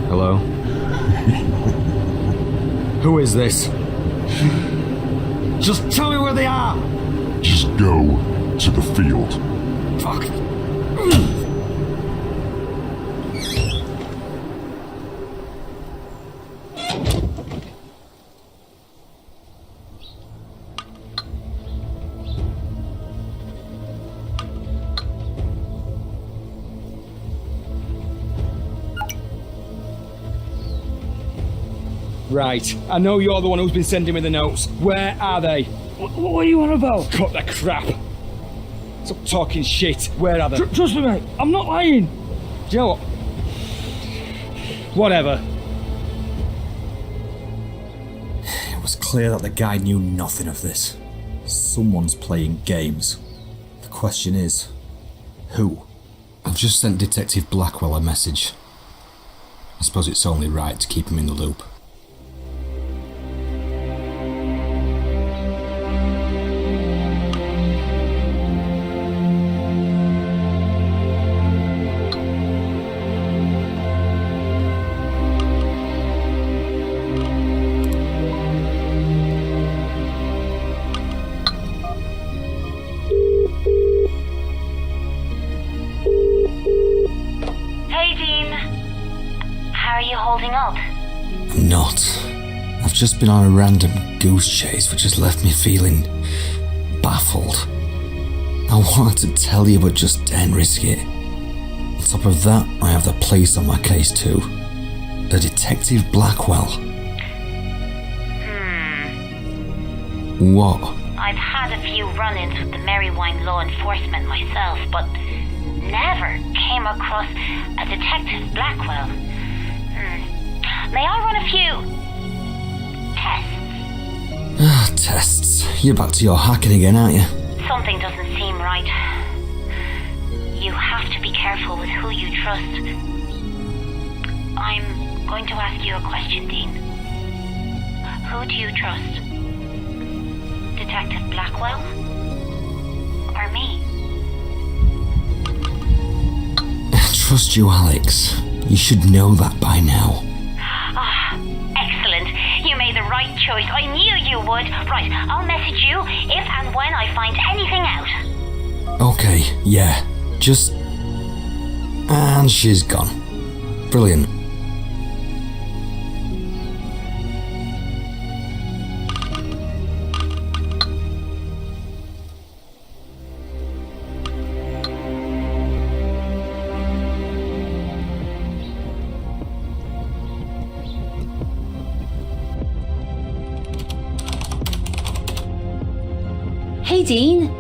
Hello? Who is this? Just tell me where they are! Just go to the field. Fuck. Right, I know you're the one who's been sending me the notes. Where are they? What are you on about? Cut the crap. Stop talking shit. Where are they? Trust me, mate. I'm not lying. Do you know what? Whatever. It was clear that the guy knew nothing of this. Someone's playing games. The question is, who? I've just sent Detective Blackwell a message. I suppose it's only right to keep him in the loop. Hey, Dean. How are you holding up? I'm not. I've just been on a random goose chase which has left me feeling baffled. I wanted to tell you but just daren't risk it. On top of that, I have the police on my case too. The Detective Blackwell. What? I've had a few run-ins with the Merrywine law enforcement myself, but never came across a Detective Blackwell. May I run a few tests? Tests. You're back to your hacking again, aren't you? Something doesn't seem right. You have to be careful with who you trust. I'm going to ask you a question, Dean. Who do you trust? Detective Blackwell? Or me? I trust you, Alex. You should know that by now. Excellent. You made the right choice. I knew you would. Right, I'll message you if and when I find anything out. Okay, yeah. Just... And she's gone. Brilliant. Hey, Dean.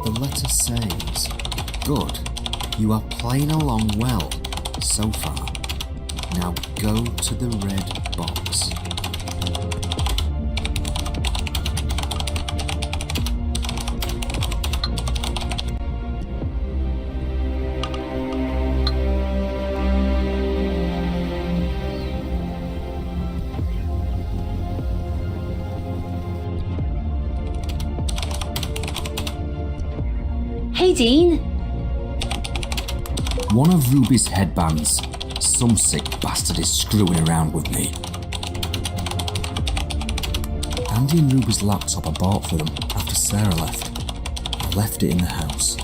The letter says, good, you are playing along well, so far. Now go to the red box. Hey, Dean. One of Ruby's headbands. Some sick bastard is screwing around with me. Andy and Ruby's laptop I bought for them after Sarah left. I left it in the house.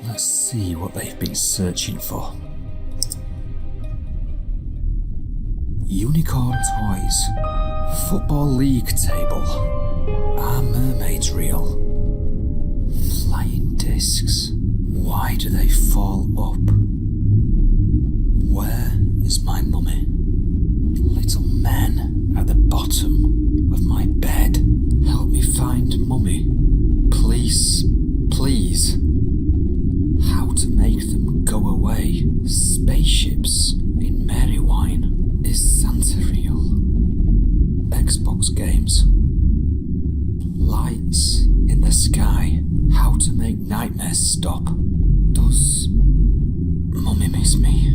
Let's see what they've been searching for. Unicorn toys. Football league table. Are mermaids real? Flying discs. Why do they fall up? Where is my mummy? Little men at the bottom of my bed. Help me find mummy. Please, please. How to make them go away. spaceships in Marywine. Is Santa real? Xbox games. Lights in the sky. How to make nightmares stop. Does Mummy miss me?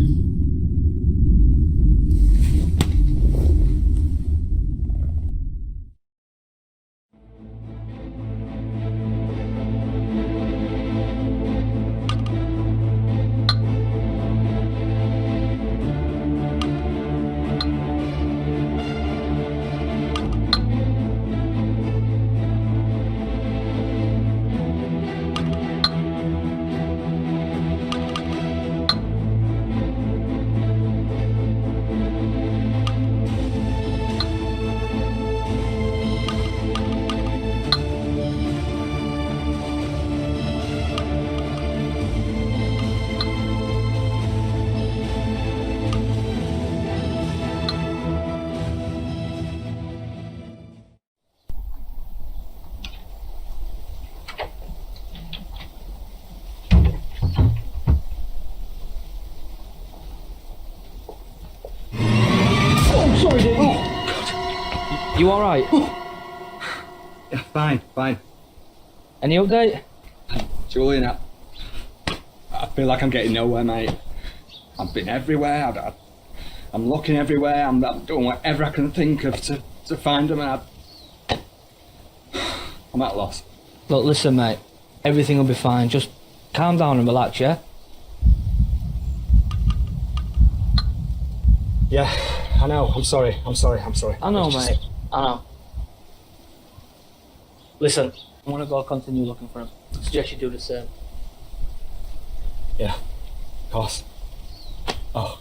You alright? Yeah, fine. Any update? Julian, I feel like I'm getting nowhere, mate. I've been everywhere, I'm looking everywhere, I'm doing whatever I can think of to find them, and I'm at a loss. Look, listen, mate. Everything will be fine. Just calm down and relax, yeah? Yeah, I know. I'm sorry. I know, It's just- mate. I know. Listen, I want to go continue looking for him. I suggest you do the same. Yeah, of course. Oh.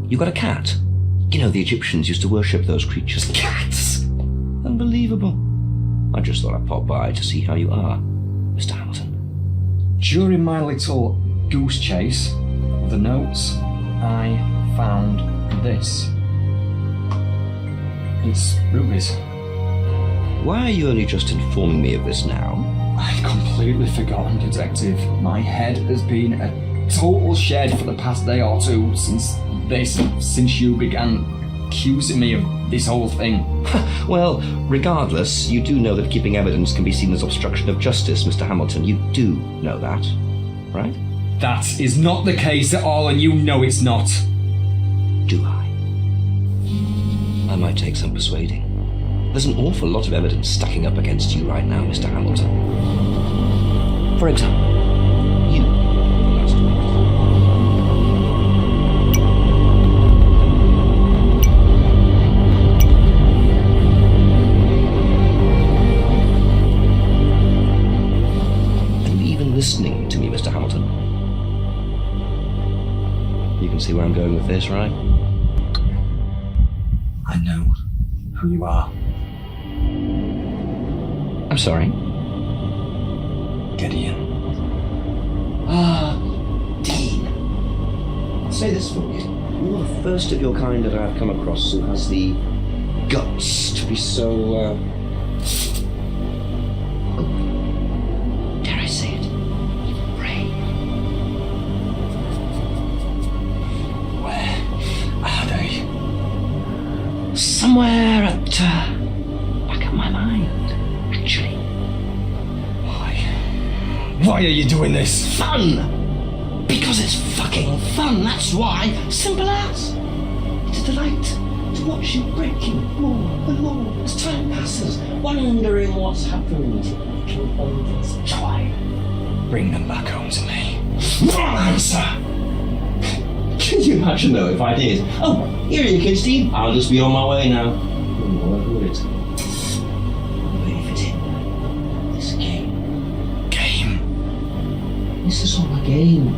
You got a cat? You know, the Egyptians used to worship those creatures. Cats! Unbelievable. I just thought I'd pop by to see how you are, Mr. Hamilton. During my little goose chase of the notes, I found this. It's rubies. Why are you only just informing me of this now? I've completely forgotten, Detective. My head has been a total shed for the past day or two since you began accusing me of this whole thing. Well, regardless, you do know that keeping evidence can be seen as obstruction of justice, Mr. Hamilton. You do know that, right? That is not the case at all, and you know it's not. Do I? I might take some persuading. There's an awful lot of evidence stacking up against you right now, Mr. Hamilton. For example, you last week. Are you even listening to me, Mr. Hamilton? You can see where I'm going with this, right? I know who you are. I'm sorry? Gideon. Dean. I'll say this for you. You're the first of your kind that I've come across who has the guts to be so, dare I say it, brave. Where are they? Somewhere at, back of my mind, actually. Why are you doing this? Fun! Because it's fucking fun, that's why. Simple as. It's a delight to watch you breaking more and more as time passes, wondering what's happened to little moments of joy. Bring them back home to me. Wrong answer! Can you imagine though if I did? Oh, here are you kids, Dean. I'll just be on my way now. All over it. I'm ready for it. This game. This is all a game.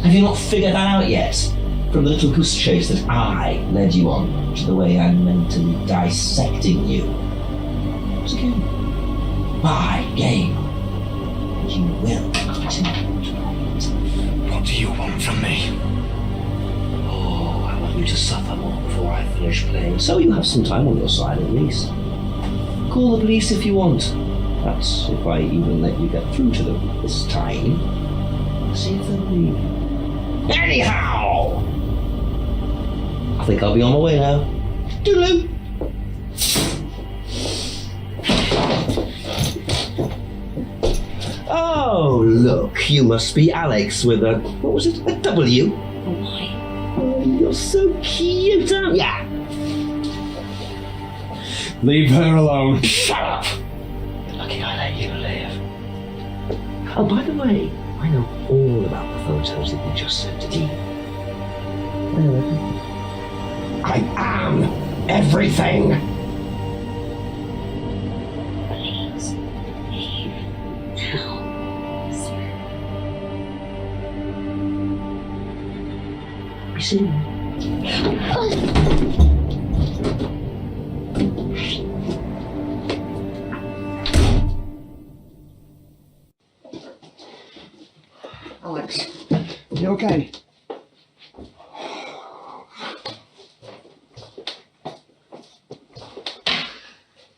Have you not figured that out yet? From the little goose chase that I led you on to the way I'm mentally dissecting you. It's a game. My game. And you will continue to play it. What do you want from me? Oh, I want you to suffer more before I finish playing, so you have some time on your side at least. Call the police if you want. That's if I even let you get through to them this time. See if they'll leave. Anyhow! I think I'll be on my way now. Toodaloo! Oh, look, you must be Alex with a, what was it, a W? Oh my. Oh, you're so cute, aren't ya? Leave her alone. Shut up! Lucky I let you live. Oh, by the way, I know all about the photos that you just sent to Dean. I am everything! Please, leave now, sir. Be soon. Alex, you okay?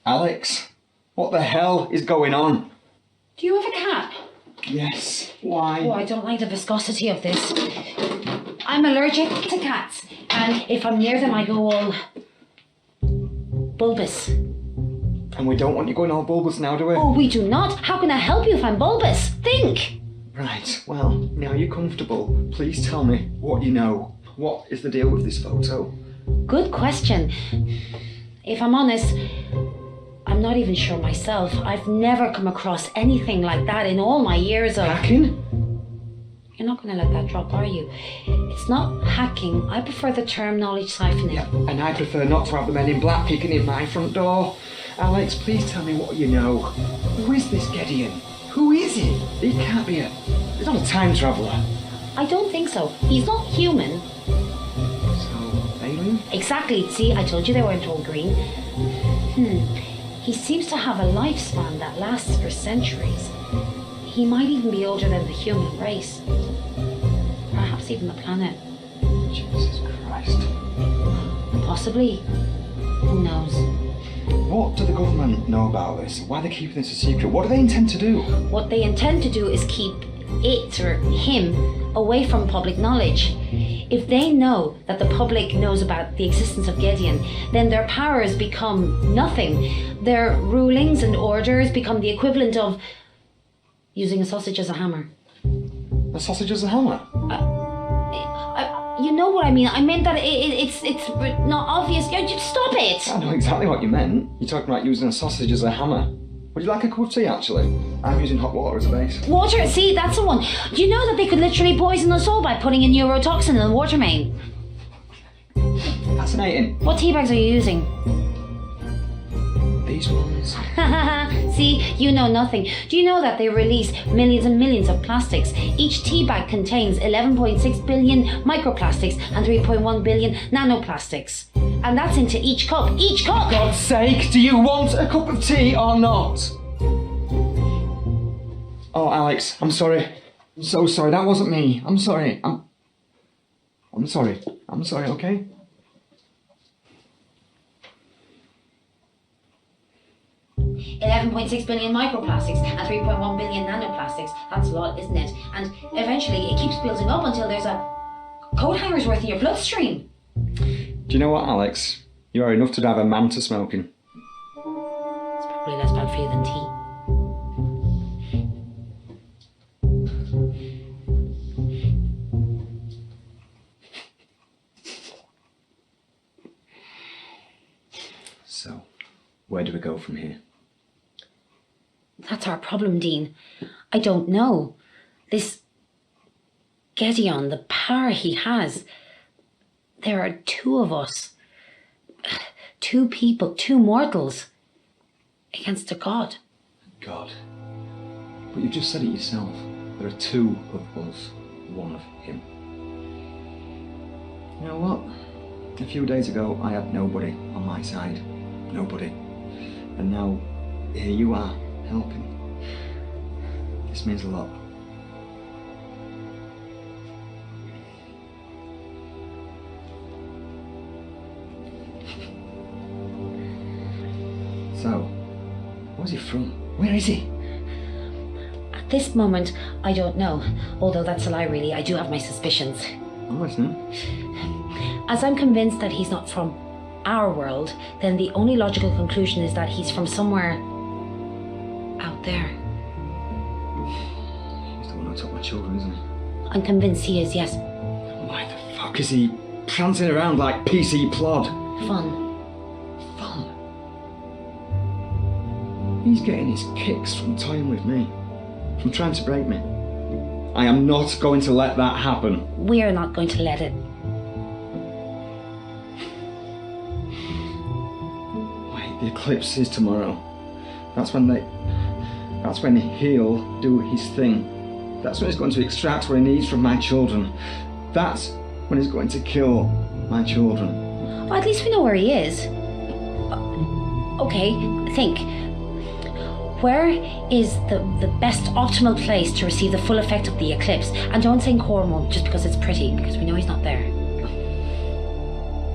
Alex, what the hell is going on? Do you have a cat? Yes, why? Oh, I don't like the viscosity of this. I'm allergic to cats, and if I'm near them, I go all bulbous. And we don't want you going all bulbous now, do we? Oh, we do not. How can I help you if I'm bulbous? Think. Right, well, now you're comfortable. Please tell me what you know. What is the deal with this photo? Good question. If I'm honest, I'm not even sure myself. I've never come across anything like that in all my years of... Hacking? You're not going to let that drop, are you? It's not hacking. I prefer the term knowledge siphoning. Yeah, and I prefer not to have the men in black peeking in my front door. Alex, please tell me what you know. Who is this Gideon? Who is he? He can't be a... He's not a time traveller. I don't think so. He's not human. So, alien? Exactly. See, I told you they weren't all green. He seems to have a lifespan that lasts for centuries. He might even be older than the human race. Perhaps even the planet. Jesus Christ. Possibly. Who knows? What do the government know about this? Why are they keeping this a secret? What do they intend to do? What they intend to do is keep it, or him, away from public knowledge. If they know that the public knows about the existence of Gideon, then their powers become nothing. Their rulings and orders become the equivalent of using a sausage as a hammer. A sausage as a hammer? You know what I mean. I meant that it's not obvious. Just stop it. I know exactly what you meant. You're talking about using a sausage as a hammer. Would you like a cup of tea, actually? I'm using hot water as a base. Water, see, that's the one. Do you know that they could literally poison us all by putting a neurotoxin in the water main? Fascinating. What tea bags are you using? These ones. See, you know nothing. Do you know that they release millions and millions of plastics? Each tea bag contains 11.6 billion microplastics and 3.1 billion nanoplastics. And that's into each cup. Each cup! For God's sake, do you want a cup of tea or not? Oh, Alex, I'm sorry. I'm so sorry. That wasn't me. I'm sorry. I'm sorry. I'm sorry, okay? $11.6 billion microplastics and 3.1 billion nanoplastics. That's a lot, isn't it? And eventually it keeps building up until there's a coat hanger's worth in your bloodstream. Do you know what, Alex? You are enough to drive a man to smoking. It's probably less bad for you than tea. So, where do we go from here? That's our problem, Dean. I don't know. This Gideon, the power he has. There are two of us. Two people, two mortals. Against a god. God. But you've just said it yourself. There are two of us, one of him. You know what? A few days ago, I had nobody on my side. Nobody. And now, here you are, helping. This means a lot. So, where's he from? Where is he? At this moment, I don't know. Although that's a lie, really. I do have my suspicions. I'm listening. As I'm convinced that he's not from our world, then the only logical conclusion is that he's from somewhere out there. He's the one who took my children, isn't he? I'm convinced he is, yes. Why the fuck is he prancing around like PC Plod? Fun. He's getting his kicks from toying with me, from trying to break me. I am not going to let that happen. We're not going to let it. Wait, the eclipse is tomorrow. That's when he'll do his thing. That's when he's going to extract what he needs from my children. That's when he's going to kill my children. Well, at least we know where he is. Okay, think. Where is the best optimal place to receive the full effect of the eclipse? And don't say Cornwall just because it's pretty, because we know he's not there.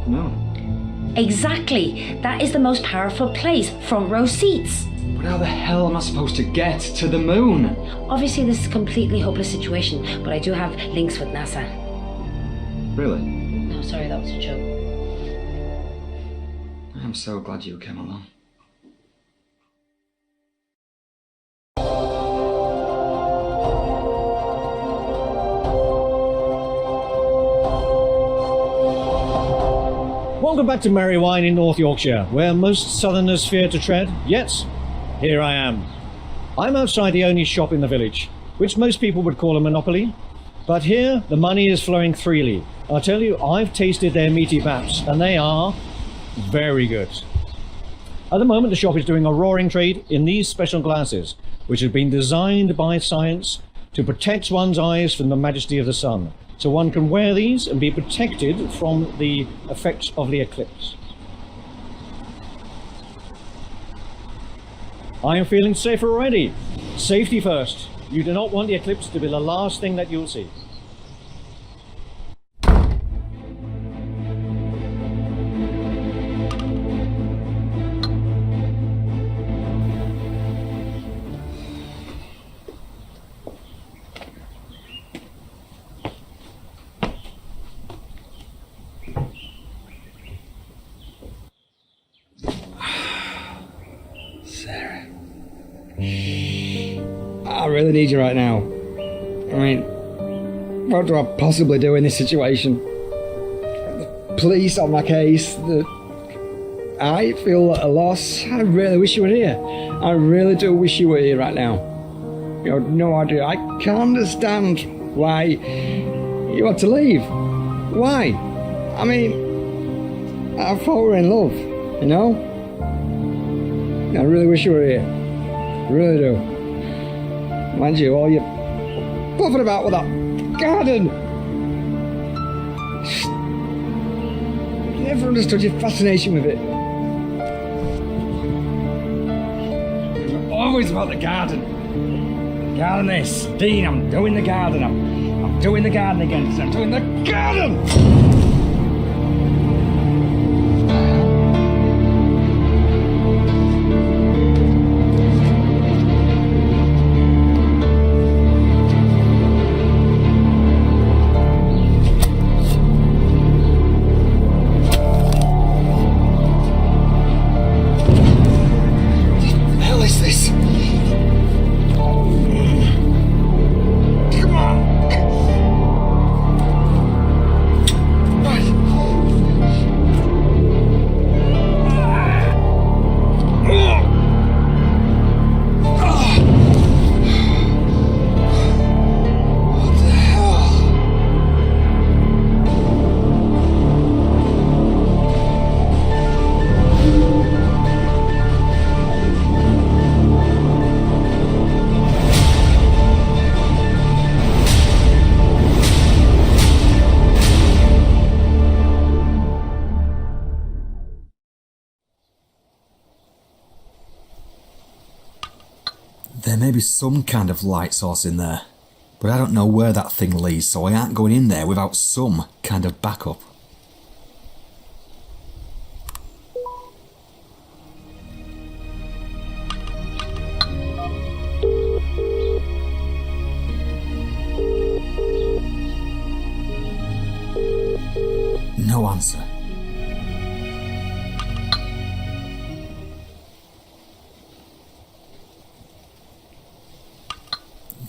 No. Exactly. That is the most powerful place. Front row seats. But how the hell am I supposed to get to the moon? Obviously, this is a completely hopeless situation, but I do have links with NASA. Really? No, sorry, that was a joke. I'm so glad you came along. Welcome back to Merry Wine in North Yorkshire, where most southerners fear to tread, yet here I am. I'm outside the only shop in the village, which most people would call a monopoly, but here the money is flowing freely. I tell you, I've tasted their meaty baps, and they are very good. At the moment, the shop is doing a roaring trade in these special glasses, which have been designed by science to protect one's eyes from the majesty of the sun. So one can wear these and be protected from the effects of the eclipse. I am feeling safer already. Safety first. You do not want the eclipse to be the last thing that you'll see. I really need you right now. I mean, what do I possibly do in this situation? The police on my case, I feel at a loss. I really wish you were here. I really do wish you were here right now. You have no idea. I can't understand why you had to leave. Why? I mean, I thought we were in love, you know? I really wish you were here. I really do. Mind you, all you puffing about with that garden. Never understood your fascination with it. Always about the garden. The garden this. Dean, I'm doing the garden. I'm doing the garden again. I'm doing the garden! may be some kind of light source in there, but I don't know where that thing leads, so I aren't going in there without some kind of backup. No answer.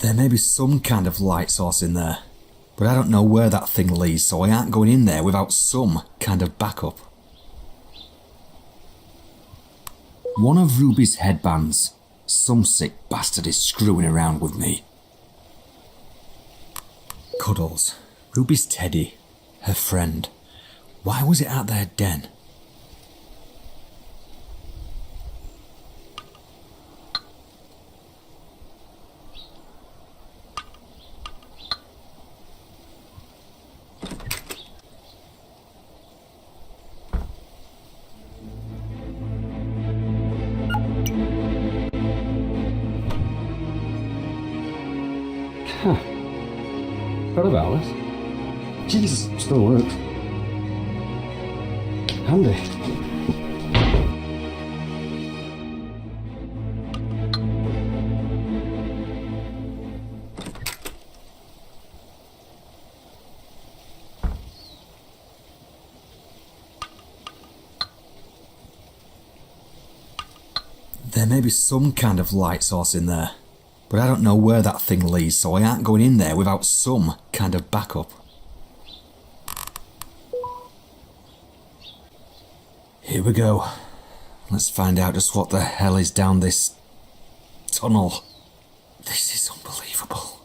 There may be some kind of light source in there, but I don't know where that thing leads, so I aren't going in there without some kind of backup. One of Ruby's headbands. Some sick bastard is screwing around with me. Cuddles. Ruby's teddy. Her friend. Why was it at their den? Huh. What about this? Jesus, still works. Handy. There may be some kind of light source in there, but I don't know where that thing leads, so I aren't going in there without some kind of backup. Here we go. Let's find out just what the hell is down this tunnel. This is unbelievable.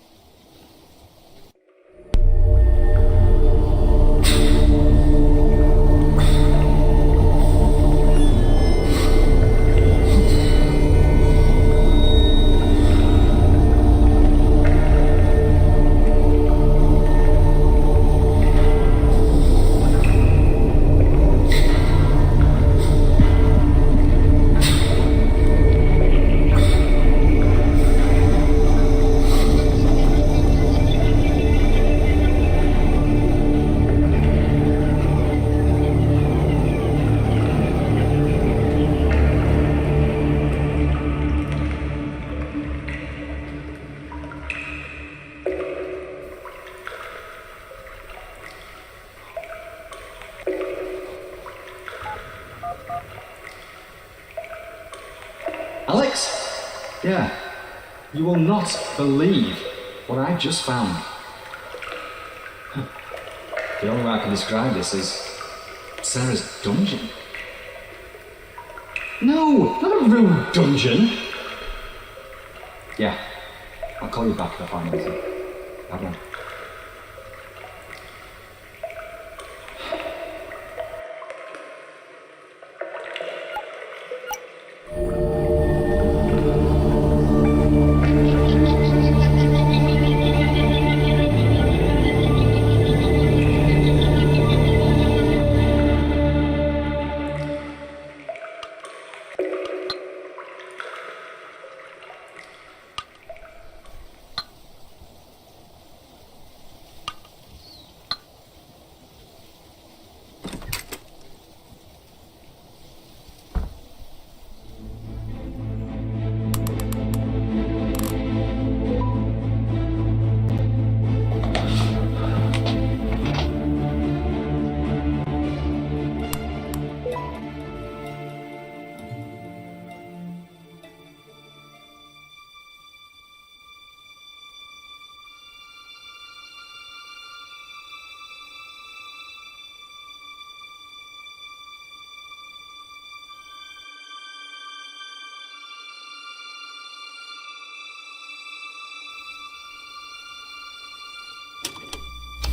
Alex? Yeah. You will not believe what I just found. The only way I can describe this is Sarah's dungeon. No, not a real dungeon. Yeah, I'll call you back if I find anything. Bye-bye.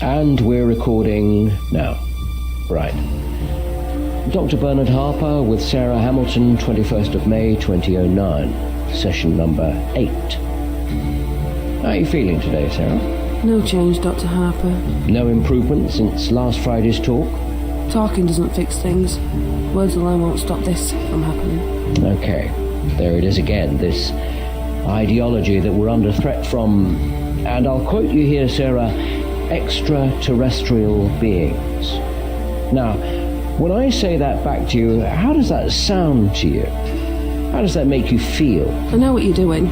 And we're recording now. Right. Dr. Bernard Harper with Sarah Hamilton, 21st of May 2009. Session number 8. How are you feeling today, Sarah? No change, Dr. Harper. No improvement since last Friday's talk? Talking doesn't fix things. Words alone won't stop this from happening. Okay. There it is again, this ideology that we're under threat from, and I'll quote you here, Sarah, extraterrestrial beings. Now, when I say that back to you, how does that sound to you? How does that make you feel? I know what you're doing.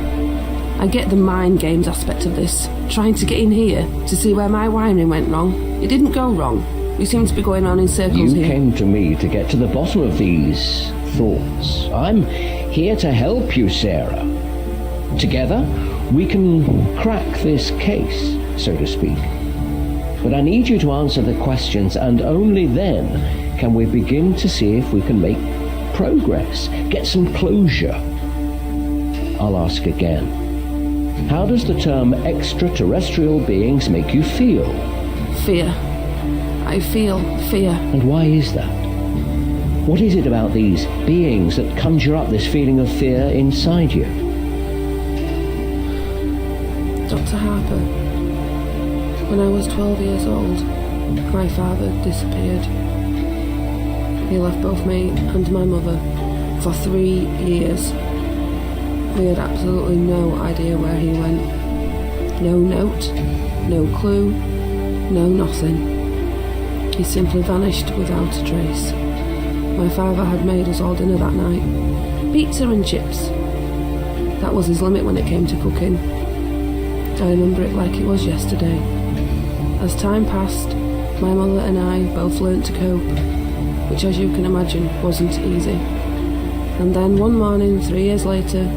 I get the mind games aspect of this. Trying to get in here to see where my wiring went wrong. It didn't go wrong. We seem to be going around in circles here. You came to me to get to the bottom of these thoughts. I'm here to help you, Sarah. Together, we can crack this case, so to speak. But I need you to answer the questions, and only then can we begin to see if we can make progress, get some closure. I'll ask again. How does the term extraterrestrial beings make you feel? Fear. I feel fear. And why is that? What is it about these beings that conjure up this feeling of fear inside you? Dr. Harper. When I was 12 years old, my father disappeared. He left both me and my mother for 3 years. We had absolutely no idea where he went. No note, no clue, no nothing. He simply vanished without a trace. My father had made us all dinner that night. Pizza and chips. That was his limit when it came to cooking. I remember it like it was yesterday. As time passed, my mother and I both learnt to cope, which, as you can imagine, wasn't easy. And then one morning, 3 years later,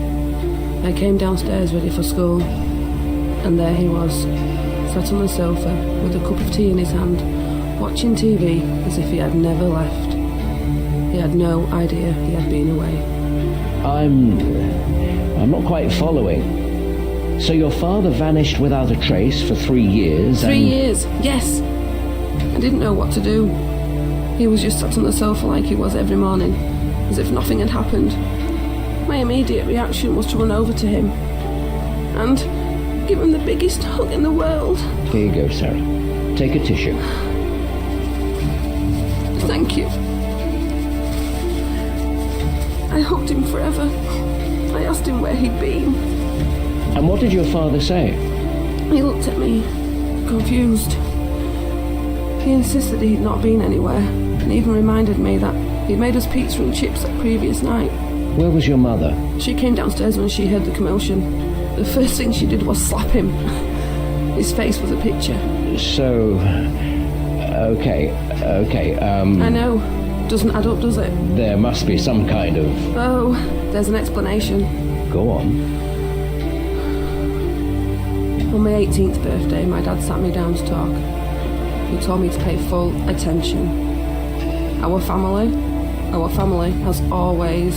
I came downstairs ready for school, and there he was, sat on the sofa with a cup of tea in his hand, watching TV as if he had never left. He had no idea he had been away. I'm not quite following. So your father vanished without a trace for 3 years? 3 years, yes. I didn't know what to do. He was just sat on the sofa like he was every morning, as if nothing had happened. My immediate reaction was to run over to him and give him the biggest hug in the world. Here you go, Sarah. Take a tissue. Thank you. I hugged him forever. I asked him where he'd been. And what did your father say? He looked at me, confused. He insisted he'd not been anywhere, and even reminded me that he'd made us pizza and chips that previous night. Where was your mother? She came downstairs when she heard the commotion. The first thing she did was slap him. His face was a picture. So, okay. I know. Doesn't add up, does it? There must be some kind of... Oh, there's an explanation. Go on. On my 18th birthday, my dad sat me down to talk. He told me to pay full attention. Our family has always...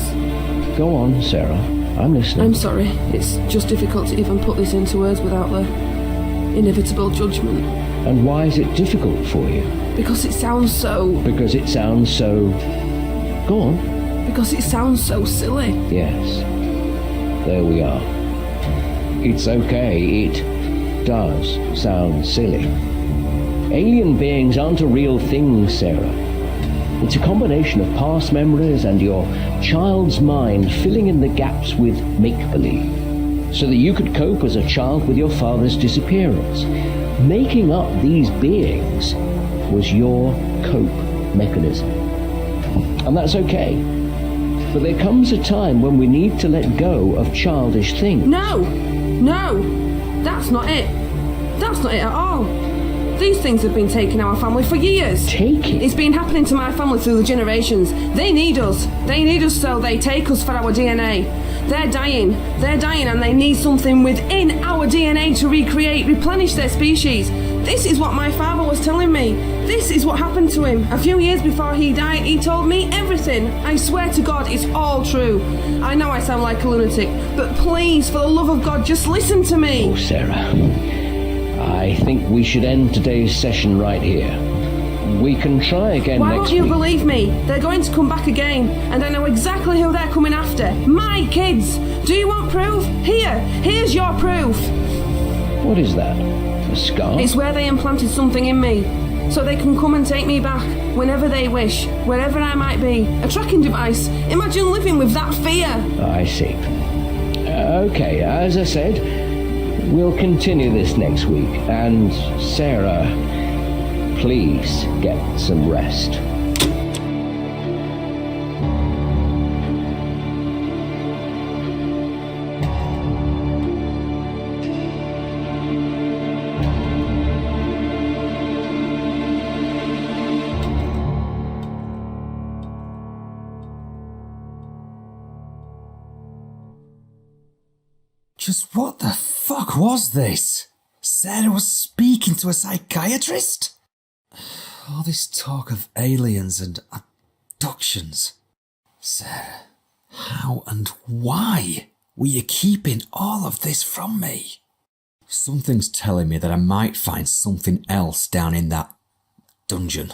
Go on, Sarah. I'm listening. I'm sorry. It's just difficult to even put this into words without the inevitable judgment. And why is it difficult for you? Because it sounds so... Because it sounds so... Go on. Because it sounds so silly. Yes. There we are. It's okay. It does sound silly. Alien beings aren't a real thing, Sarah. It's a combination of past memories and your child's mind filling in the gaps with make-believe, so that you could cope as a child with your father's disappearance. Making up these beings was your cope mechanism. And that's okay. But there comes a time when we need to let go of childish things. No! That's not it. That's not it at all. These things have been taking our family for years. Taking? It's been happening to my family through the generations. They need us. They need us, so they take us for our DNA. They're dying, and they need something within our DNA to recreate, replenish their species. This is what my father was telling me. This is what happened to him. A few years before he died, he told me everything. I swear to God, it's all true. I know I sound like a lunatic, but please, for the love of God, just listen to me. Oh, Sarah. I think we should end today's session right here. We can try again Why next won't you week. believe me? They're going to come back again, and I know exactly who they're coming after. My kids! Do you want proof? Here's your proof. What is that? A scar? It's where they implanted something in me, so they can come and take me back whenever they wish, wherever I might be. A tracking device. Imagine living with that fear. I see. Okay, as I said, we'll continue this next week. And Sarah, please get some rest. Just what the fuck was this? Sarah was speaking to a psychiatrist? All this talk of aliens and abductions. Sarah, how and why were you keeping all of this from me? Something's telling me that I might find something else down in that dungeon.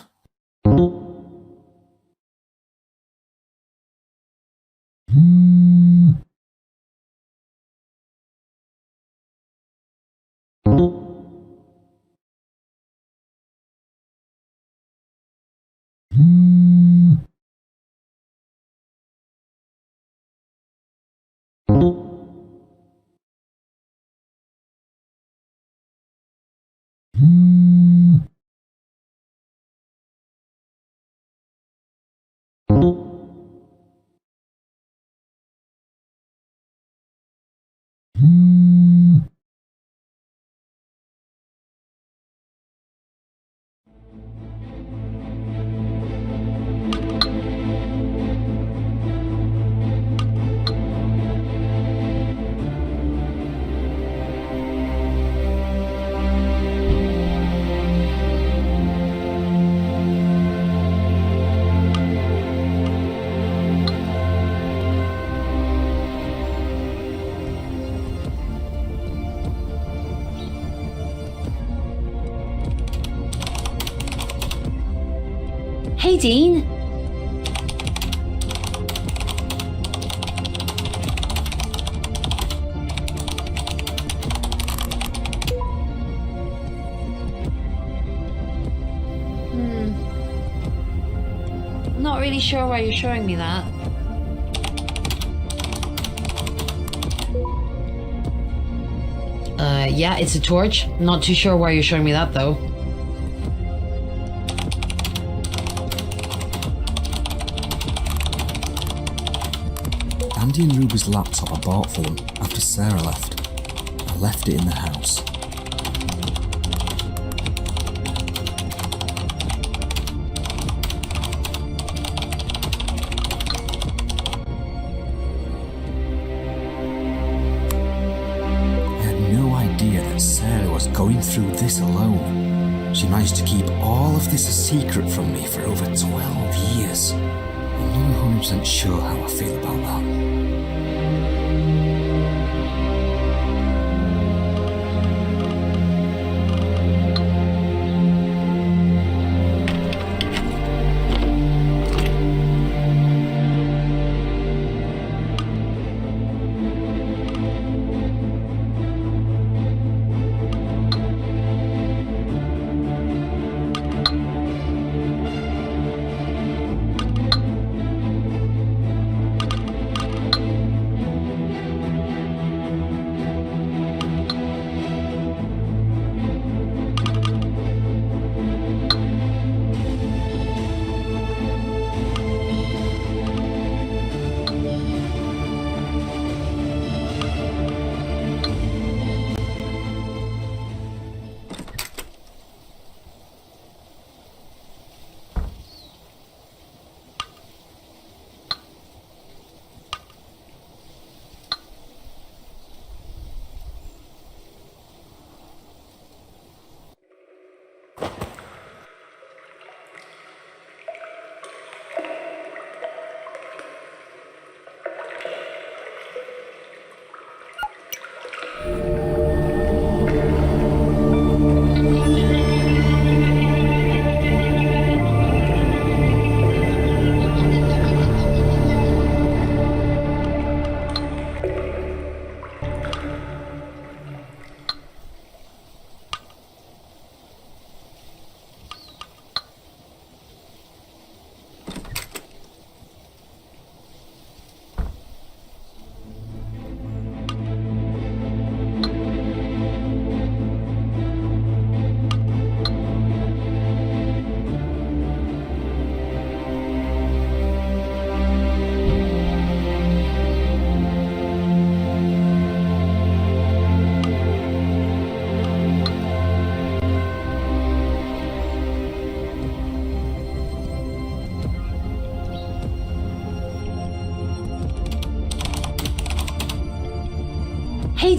Hey, Dean. I'm not really sure why you're showing me that. Yeah, it's a torch. Not too sure why you're showing me that, though. Andy and Ruby's laptop I bought for them after Sarah left. I left it in the house. I had no idea that Sarah was going through this alone. She managed to keep all of this a secret from me for over 12 years. I'm not 100% sure how I feel about that.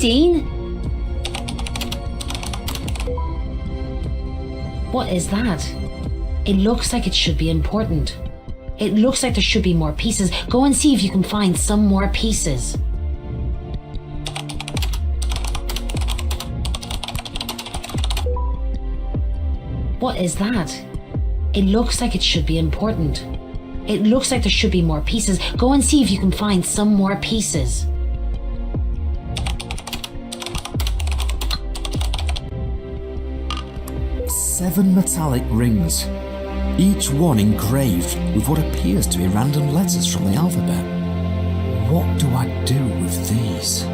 Dean? What is that? It looks like it should be important. It looks like there should be more pieces. Go and see if you can find some more pieces. What is that? It looks like it should be important. It looks like there should be more pieces. Go and see if you can find some more pieces. Seven metallic rings, each one engraved with what appears to be random letters from the alphabet. What do I do with these?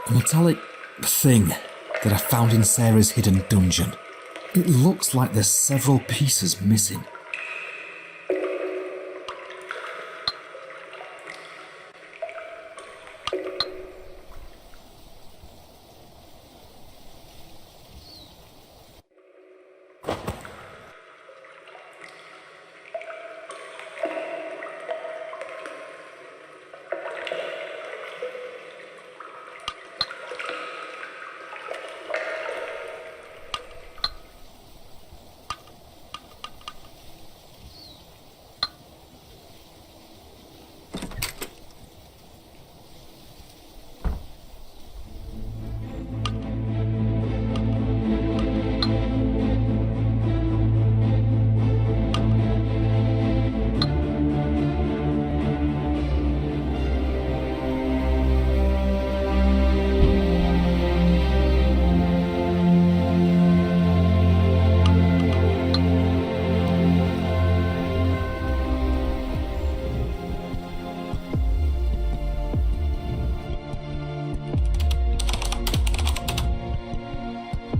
A metallic thing that I found in Sarah's hidden dungeon. It looks like there's several pieces missing.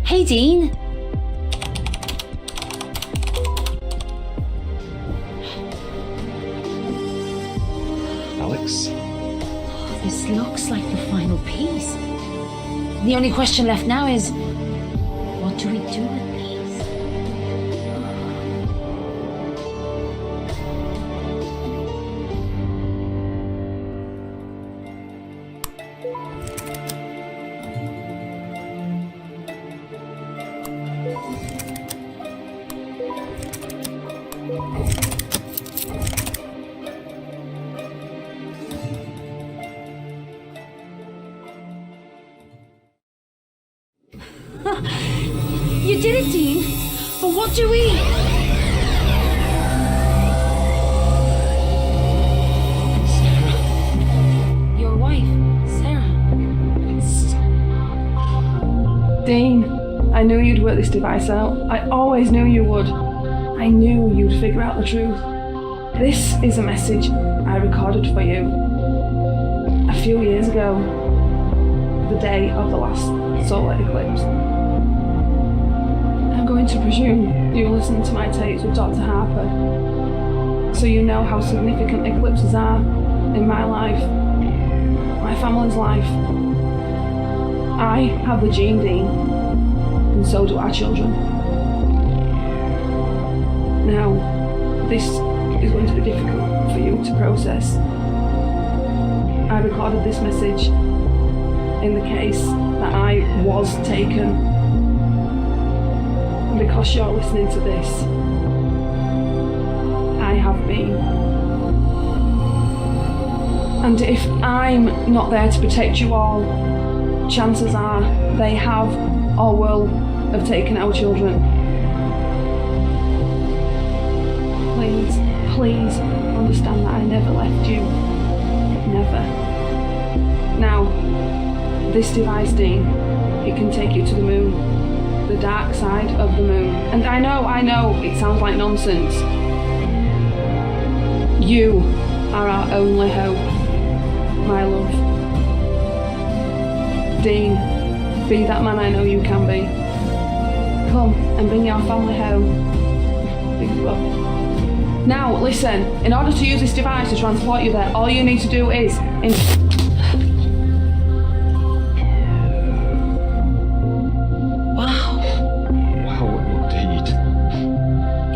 Hey, Dean. Alex? This looks like the final piece. The only question left now is, what do we do with these? You did it, Dean. But what do we... knew you'd work this device out. I always knew you would. I knew you'd figure out the truth. This is a message I recorded for you a few years ago, the day of the last solar eclipse. I'm going to presume you listened to my tapes with Dr. Harper, so you know how significant eclipses are in my life, my family's life. I have the gene, Dean, and so do our children. Now, this is going to be difficult for you to process. I recorded this message in the case that I was taken. And because you're listening to this, I have been. And if I'm not there to protect you all, chances are they have or will have taken our children. Please understand that I never left you. Never. Now, this device, Dean, it can take you to the moon. The dark side of the moon. And I know, it sounds like nonsense. You are our only hope, my love. Dean, be that man I know you can be. Come and bring your family home. Pick you up. Now, listen, in order to use this device to transport you there, all you need to do is... Wow. Wow, indeed.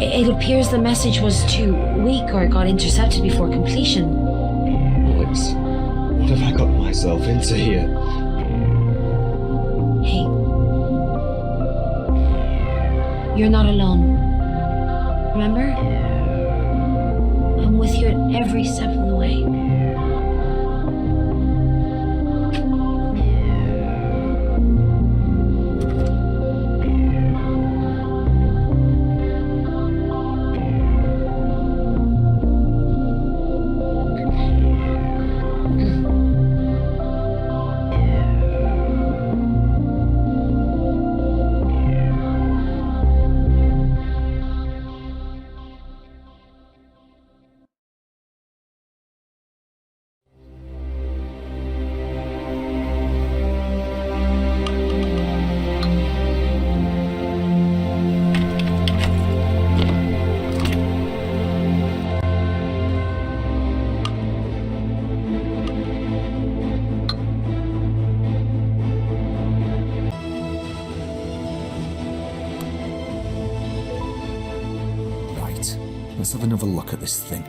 It appears the message was too weak or got intercepted before completion. Alex, what have I got myself into here? Hey. You're not alone. Remember? I'm with you at every step of the way. Let's have another look at this thing.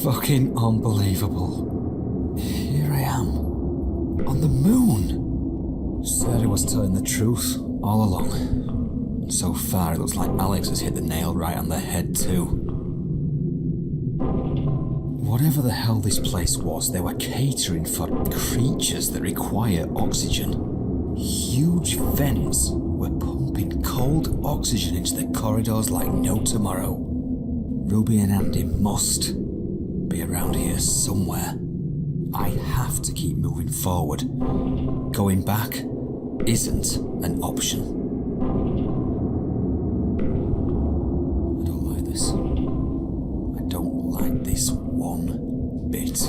fucking unbelievable. Here I am, on the moon. Sarah was telling the truth all along. And so far, it looks like Alex has hit the nail right on the head, too. Whatever the hell this place was, they were catering for creatures that require oxygen. Huge vents were pumping cold oxygen into the corridors like no tomorrow. Ruby and Andy must be around here somewhere. I have to keep moving forward. Going back isn't an option. I don't like this. I don't like this one bit.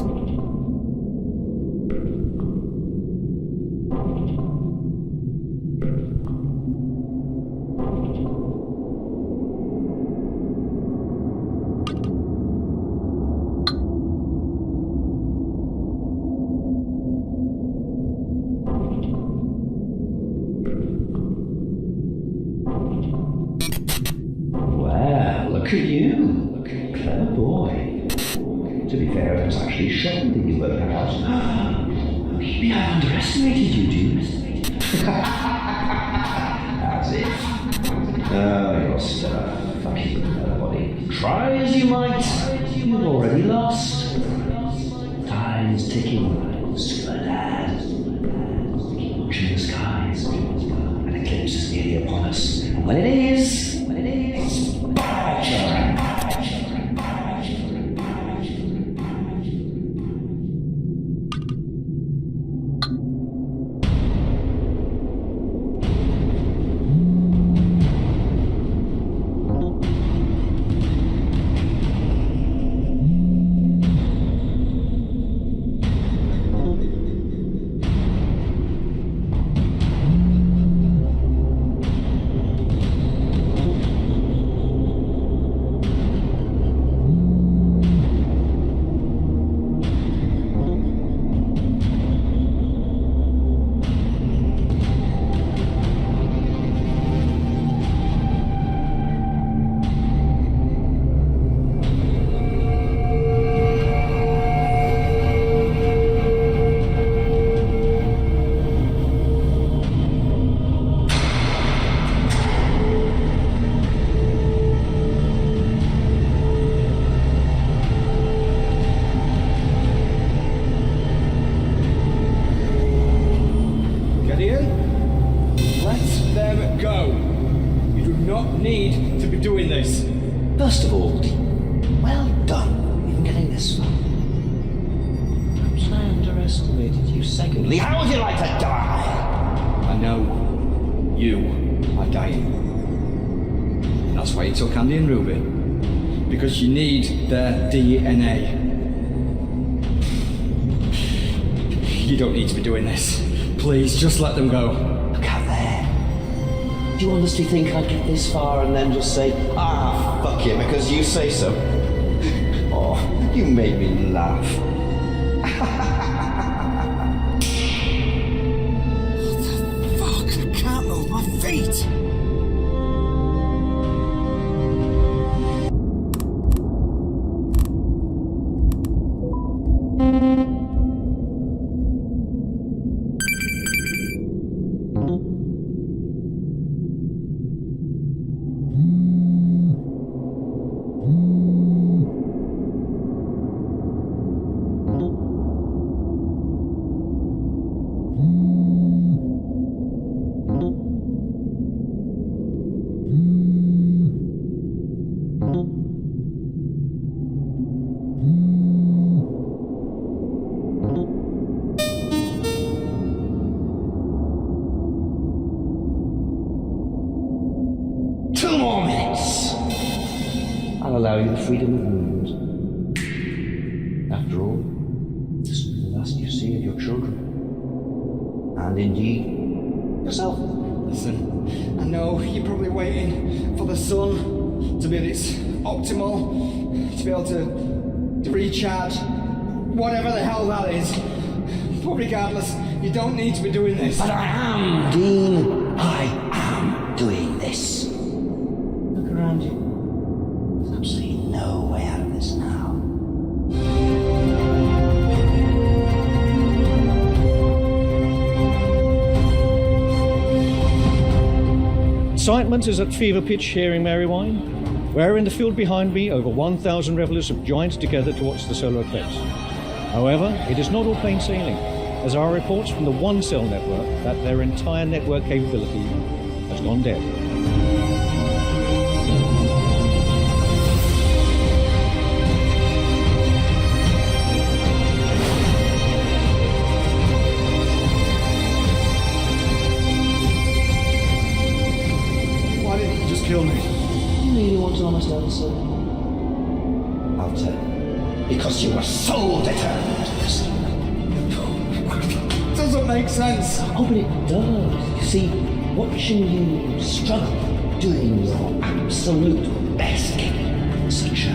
Well, look at you. Clever boy. To be fair, I was actually shocked that you worked that out. Maybe I underestimated you, dude. That's it. Oh, you're still a fucking clever body. Try as you might, you've already lost. Time's ticking. Still a lad. Keep watching the skies. An eclipse is nearly upon us. And when it is, first of all, well done in getting this far. Perhaps I underestimated you. Secondly, how would you like to die? I know you are dying. That's why you took Andy and Ruby. Because you need their DNA. You don't need to be doing this. Please, just let them go. Look out there. Do you honestly think I'd get this far and then just say, fuck it, because you say so? Oh, you made me laugh. What the fuck? I can't move my feet! Allow you the freedom of movement. After all, this will be the last you see of your children. And indeed, yourself. Listen, I know you're probably waiting for the sun to be at its optimal, to be able to recharge, whatever the hell that is. But regardless, you don't need to be doing this. But I am, Dean. I am doing this. Look around you. Absolutely no way out of this now. Excitement is at fever pitch here in Mary Wine, where in the field behind me over 1,000 revelers have joined together to watch the solar eclipse. However, it is not all plain sailing, as there are reports from the One Cell network that their entire network capability has gone dead. Why didn't you just kill me? You really want to almost answer? I'll tell you. Because you were so determined to listen. Doesn't make sense. Oh, but it does. You see, watching you struggle, doing your absolute best, such a...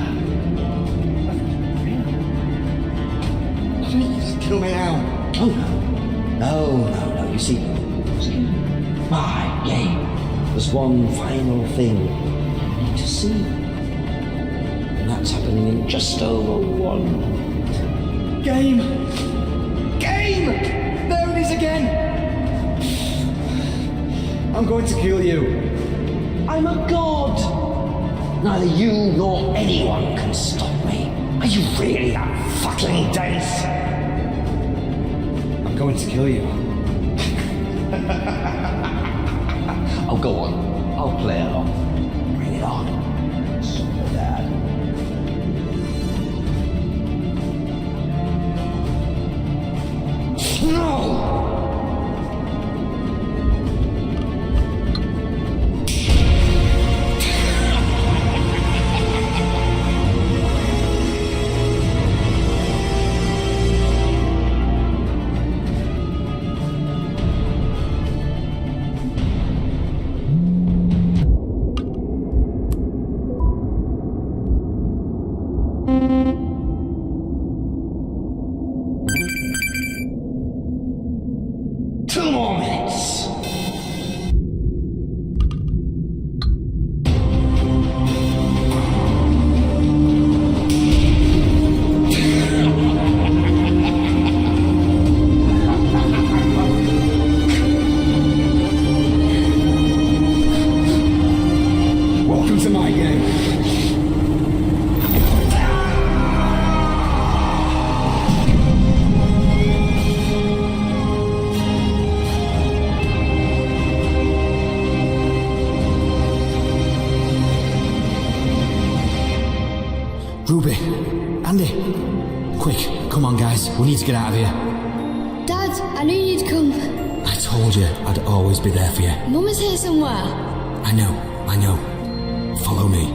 You just kill me now. Oh, no. No. You see, my game. There's one final thing you need to see. And that's happening in just over 1 minute. Game! There it is again! I'm going to kill you. I'm a god! Neither you nor anyone can stop me. Are you really that fucking dense? I'm going to kill you. Oh, go on. I'll play along. Bring it on. Super Dad. No! Two more minutes. Welcome to my game. Ruby, Andy, quick, come on guys, we need to get out of here. Dad, I knew you'd come. I told you I'd always be there for you. Mum is here somewhere. I know. Follow me.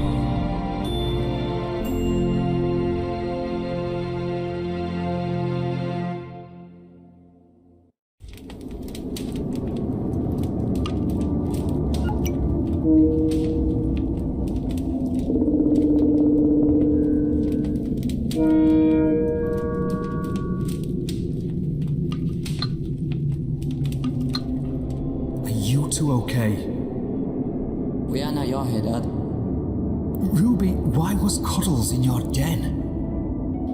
Two okay? We are now you're here, Dad. Ruby, why was Cuddles in your den?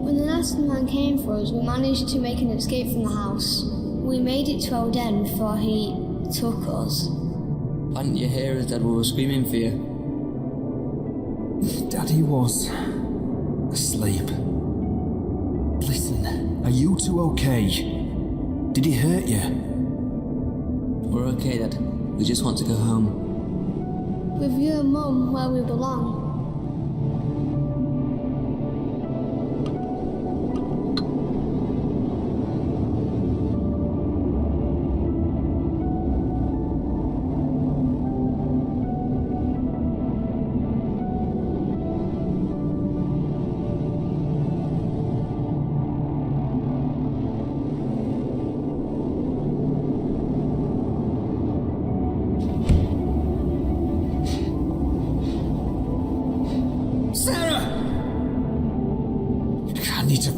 When the last man came for us, we managed to make an escape from the house. We made it to our den before he took us. Why didn't you hear us, Dad? We were screaming for you. Daddy was asleep. Listen, are you two okay? Did he hurt you? We're okay, Dad. We just want to go home. With you and Mum where we belong.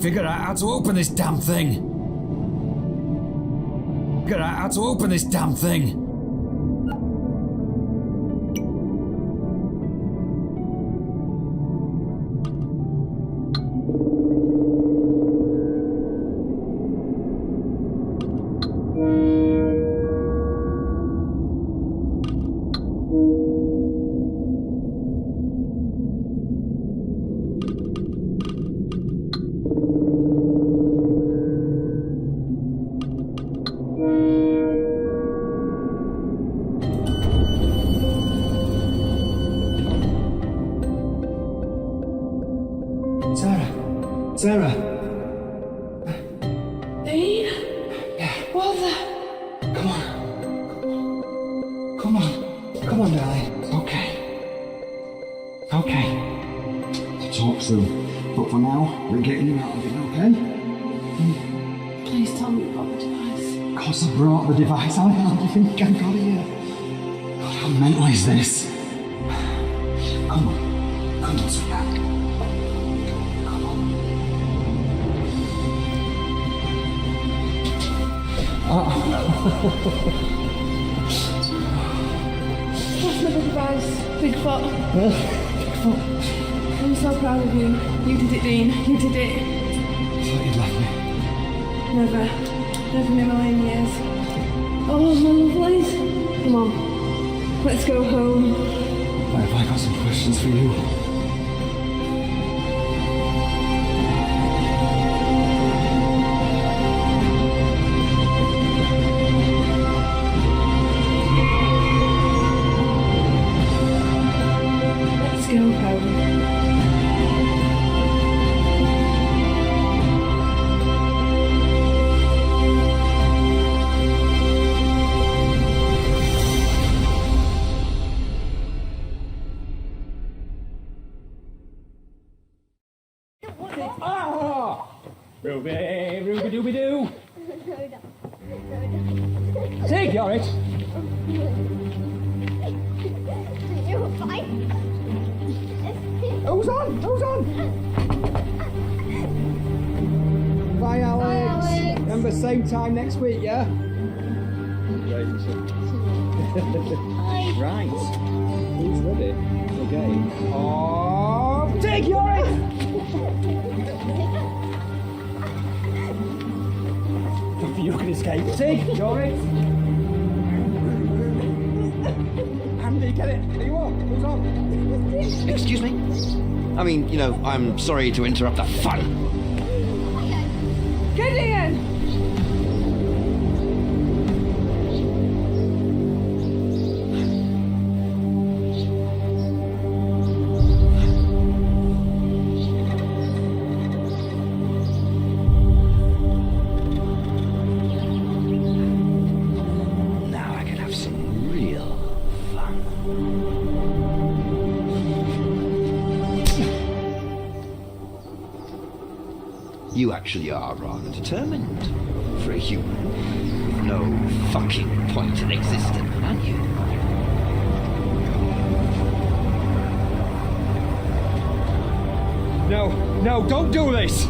Figure out how to open this damn thing. Sarah. Dean? What the? Come on. Come on. Come on, darling. It's okay. It's okay. To talk soon. But for now, we're getting you out of it, okay? Please tell me about the device. Of course I brought the device. How do you think I got here? God, how mental is this? Come on. Come on, sweetheart. Come on. That's my device, Bigfoot. I'm so proud of you. You did it, Dean. You did it. I thought you'd left me. Never. Never in a million years. Oh, my lovelies. Come on. Let's go home. Have I got some questions for you? Let's go home. Ruby-dooby-doo. Take your it. Who's on? Who's on? Bye, Alex. Remember, same time next week, yeah? Right. Who's ready? Okay. Oh, take your it! You can escape. Take your it! Andy, get it! Are you on? Who's on? Excuse me? I mean, you know, I'm sorry to interrupt the fun. Gideon! Now I can have some real fun. You actually are rather determined for a human with no fucking point in existence, aren't you? No, don't do this!